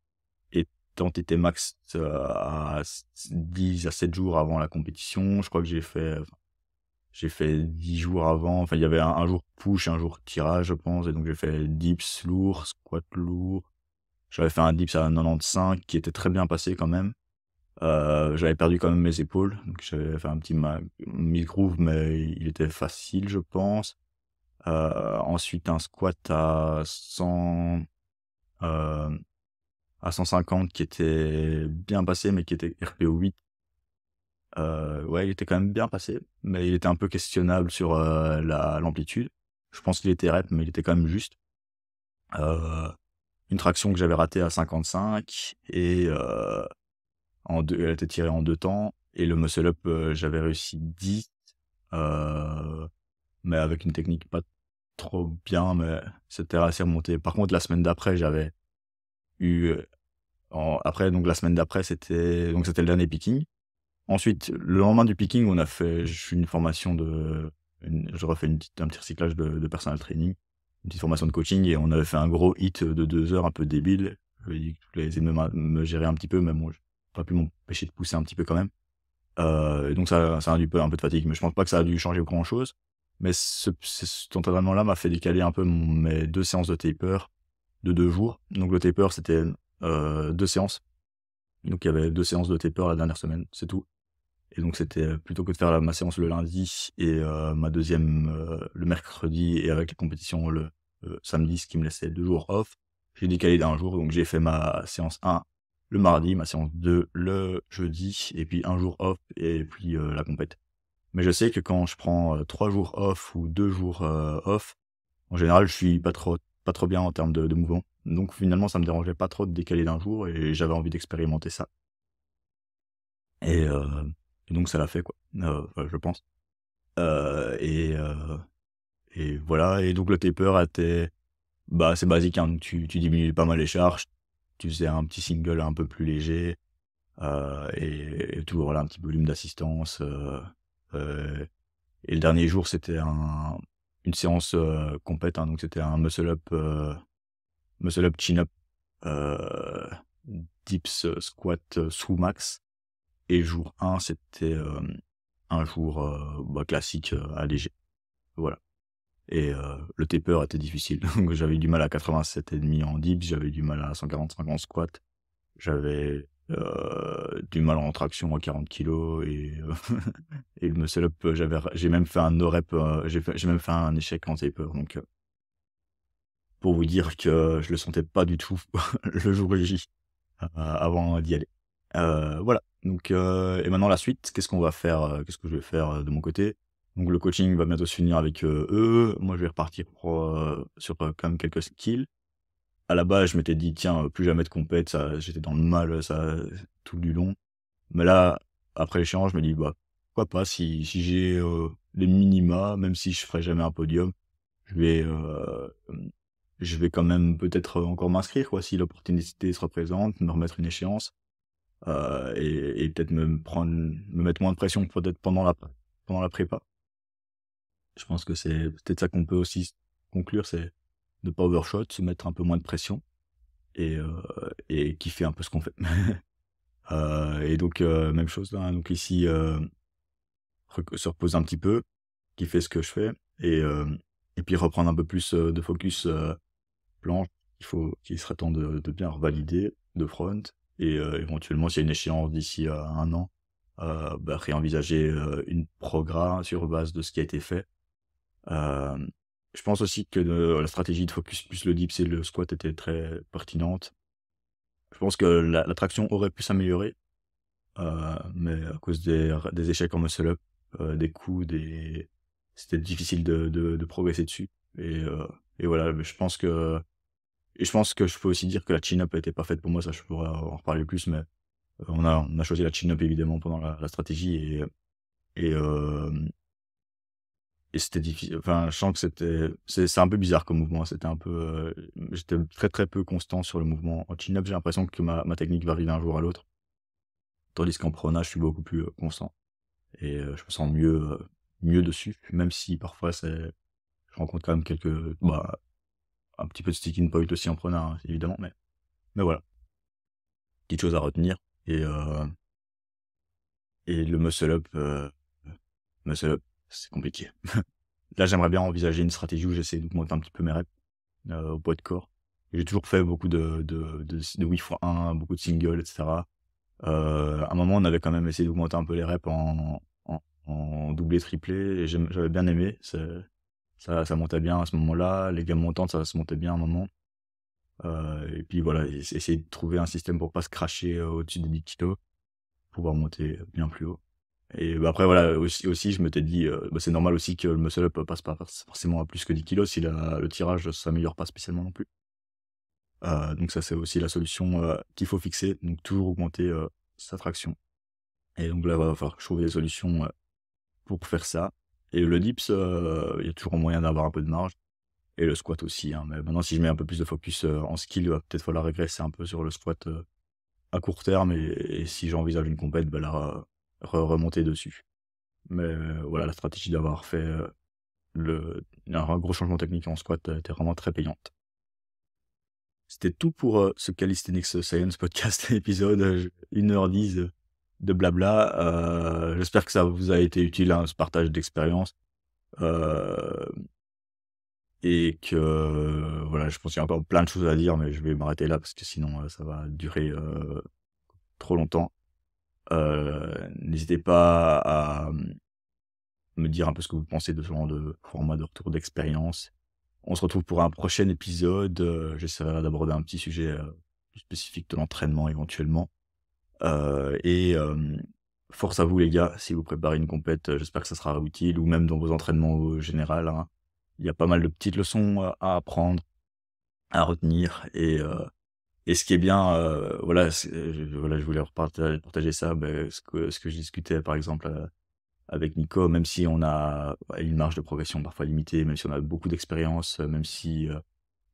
et tenter tes max, à 10 à 7 jours avant la compétition. Je crois que j'ai fait 10 jours avant, enfin il y avait un jour push, un jour tirage je pense, et donc j'ai fait dips lourd, squat lourd. J'avais fait un dips à 95 qui était très bien passé quand même. J'avais perdu quand même mes épaules, donc j'avais fait un petit groove, mais il était facile je pense. Ensuite un squat heu, à 150 qui était bien passé, mais qui était RPO 8. Ouais, il était quand même bien passé, mais il était un peu questionnable sur, l'amplitude. Je pense qu'il était rep, mais il était quand même juste. Heu, une traction que j'avais ratée à 55 et en 2, elle était tirée en 2 temps, et le muscle up, j'avais réussi 10, heu, mais avec une technique pas trop bien, mais c'était assez remonté. Par contre, la semaine d'après, j'avais eu, après donc la semaine d'après, c'était le dernier picking. Ensuite, le lendemain du picking, je fais une formation je refais un petit recyclage de personal training, une petite formation de coaching, et on avait fait un gros hit de 2 heures un peu débile. Je lui ai dit que je voulais essayer de me gérer un petit peu, mais bon, j'ai pas pu m'empêcher de pousser un petit peu quand même. Et donc ça a dû un peu de fatigue, mais je pense pas que ça a dû changer grand chose. Mais cet entraînement-là m'a fait décaler un peu mes 2 séances de taper de 2 jours. Donc le taper, c'était, 2 séances. Donc il y avait 2 séances de taper la dernière semaine, c'est tout. Et donc c'était, plutôt que de faire ma séance le lundi et ma deuxième le mercredi, et avec les compétitions le, samedi, ce qui me laissait 2 jours off, j'ai décalé d'1 jour. Donc j'ai fait ma séance 1 le mardi, ma séance 2 le jeudi, et puis un jour off, et puis, la compète. Mais je sais que quand je prends, 3 jours off ou 2 jours, off, en général, je suis pas trop bien en termes de mouvement. Donc finalement, ça me dérangeait pas trop de décaler d'un jour, et j'avais envie d'expérimenter ça, et donc ça l'a fait, quoi, enfin, je pense. Heu et heu et voilà, et donc le taper était, bah, c'est basique, hein, donc tu diminues pas mal les charges, tu faisais un petit single un peu plus léger, et toujours, voilà, un petit volume d'assistance, heu et le dernier jour, c'était une séance, complète, hein, donc c'était un muscle up, chin up, heu, dips, squat, sous max, et jour 1, c'était, un jour, bah, classique, allégé, voilà. Et le taper était difficile. Donc j'avais du mal à 87,5 en dips, j'avais du mal à 145 en squat, j'avais, du mal en traction à 40 kilos, et et le muscle up, j'ai même fait un no rep, j'ai même fait un échec en taper, donc pour vous dire que je le sentais pas du tout le jour J, avant d'y aller. Voilà, donc et maintenant la suite, qu'est-ce que je vais faire, de mon côté? Donc le coaching va bientôt se finir avec, eux. Moi, je vais repartir sur, quand même quelques skills. À la base, je m'étais dit: «Tiens, plus jamais de compète», ça j'étais dans le mal, ça tout du long. Mais là, après l'échange, je me dis: «Bah, pourquoi pas, si j'ai, les minima, même si je ferai jamais un podium, je vais, je vais quand même peut-être, encore m'inscrire, quoi, si l'opportunité se représente, me remettre une échéance». Et peut-être me mettre moins de pression peut-être pendant la prépa. Je pense que c'est peut-être ça qu'on peut aussi conclure, c'est de pas overshot, se mettre un peu moins de pression, et kiffer un peu ce qu'on fait. Et donc même chose là, hein, donc ici, se reposer un petit peu, kiffer ce que je fais, et puis reprendre un peu plus, de focus, planche. Il serait temps de bien revalider de front, et éventuellement, s'il y a une échéance d'ici à 1 an, bah, réenvisager, une progrès sur base de ce qui a été fait. Hem, je pense aussi que la stratégie de focus plus le dips et le squat était très pertinente. Je pense que la traction aurait pu s'améliorer, mais à cause des échecs en muscle up, des coups, c'était difficile de progresser dessus, et voilà, mais je pense que je peux aussi dire que la chin up était pas faite pour moi, ça je pourrais en reparler plus, mais on a choisi la chin up évidemment pendant la stratégie, et hem et c'était difficile, enfin, je sens que c'est un peu bizarre comme mouvement, c'était un peu, j'étais très, très peu constant sur le mouvement. En chin up, j'ai l'impression que ma technique varie d'un jour à l'autre. Tandis qu'en prona, je suis beaucoup plus constant. Et je me sens mieux dessus, même si parfois je rencontre quand même un petit peu de sticking point aussi en prona, hein, évidemment, mais voilà, petite chose à retenir. Et le muscle up, c'est compliqué. Là, j'aimerais bien envisager une stratégie où j'essaie d'augmenter un petit peu mes reps au poids de corps. J'ai toujours fait beaucoup de 8x1, beaucoup de singles, etc. À un moment, on avait quand même essayé d'augmenter un peu les reps en doublé, triplé, et j'avais bien aimé. Ça montait bien à ce moment-là. Les gammes montantes, ça se montait bien à un moment. Et puis voilà, essayer de trouver un système pour pas se cracher au-dessus des 10 kilos, pouvoir monter bien plus haut. Et après, voilà, aussi je m'étais dit, c'est normal aussi que le muscle up passe pas forcément à plus que 10 kilos si le tirage s'améliore pas spécialement non plus. Donc ça, c'est aussi la solution qu'il faut fixer, donc toujours augmenter sa traction. Et donc là, va falloir que je trouve des solutions pour faire ça. Et le dips, il y a toujours moyen d'avoir un peu de marge. Et le squat aussi, hein. Mais maintenant, si je mets un peu plus de focus en skill, il va peut-être falloir régresser un peu sur le squat à court terme. Et si j'envisage une compète, là, remonter dessus. Mais voilà, la stratégie d'avoir fait un gros changement technique en squat était vraiment très payante. C'était tout pour ce Calisthenics Science podcast épisode 1h10 de blabla. J'espère que ça vous a été utile, hein, ce partage d'expérience. Et que voilà, je pense qu'il y a encore plein de choses à dire, mais je vais m'arrêter là parce que sinon ça va durer trop longtemps. N'hésitez pas à me dire un peu ce que vous pensez de ce genre de format de retour d'expérience. On se retrouve pour un prochain épisode. J'essaierai d'aborder un petit sujet plus spécifique de l'entraînement éventuellement. Force à vous les gars, si vous préparez une compète, j'espère que ça sera utile, ou même dans vos entraînements au général, hein. Il y a pas mal de petites leçons à apprendre, à retenir. Et ce qui est bien, voilà, je voulais partager ça, ce que je discutais par exemple avec Nico, même si on a une marge de progression parfois limitée, même si on a beaucoup d'expérience, même si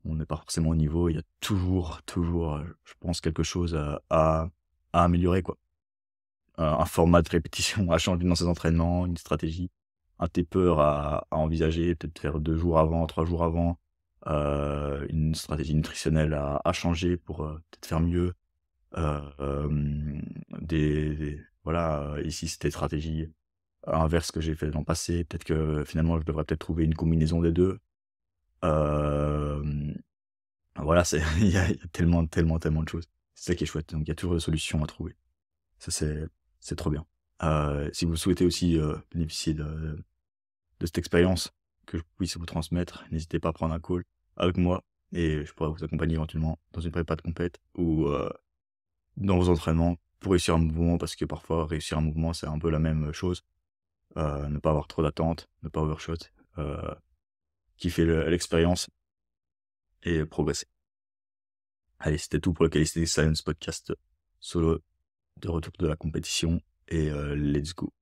on n'est pas forcément au niveau, il y a toujours, je pense, quelque chose à améliorer, quoi. Un format de répétition à changer dans ses entraînements, une stratégie, un taper à envisager, peut-être faire 2 jours avant, 3 jours avant, une stratégie nutritionnelle à changer pour peut-être faire mieux. Voilà, ici c'était stratégie inverse que j'ai fait dans le passé. Peut-être que finalement je devrais peut-être trouver une combinaison des deux. Voilà, il y a tellement de choses. C'est ça qui est chouette. Donc il y a toujours des solutions à trouver. Ça, c'est trop bien. Si vous souhaitez aussi bénéficier de cette expérience, que je puisse vous transmettre, n'hésitez pas à prendre un call avec moi et je pourrais vous accompagner éventuellement dans une prépa de compète ou dans vos entraînements pour réussir un mouvement, parce que parfois réussir un mouvement c'est un peu la même chose. Ne pas avoir trop d'attente, ne pas overshot, kiffer l'expérience et progresser. Allez, c'était tout pour le Calisthenics Science podcast solo de retour de la compétition et let's go.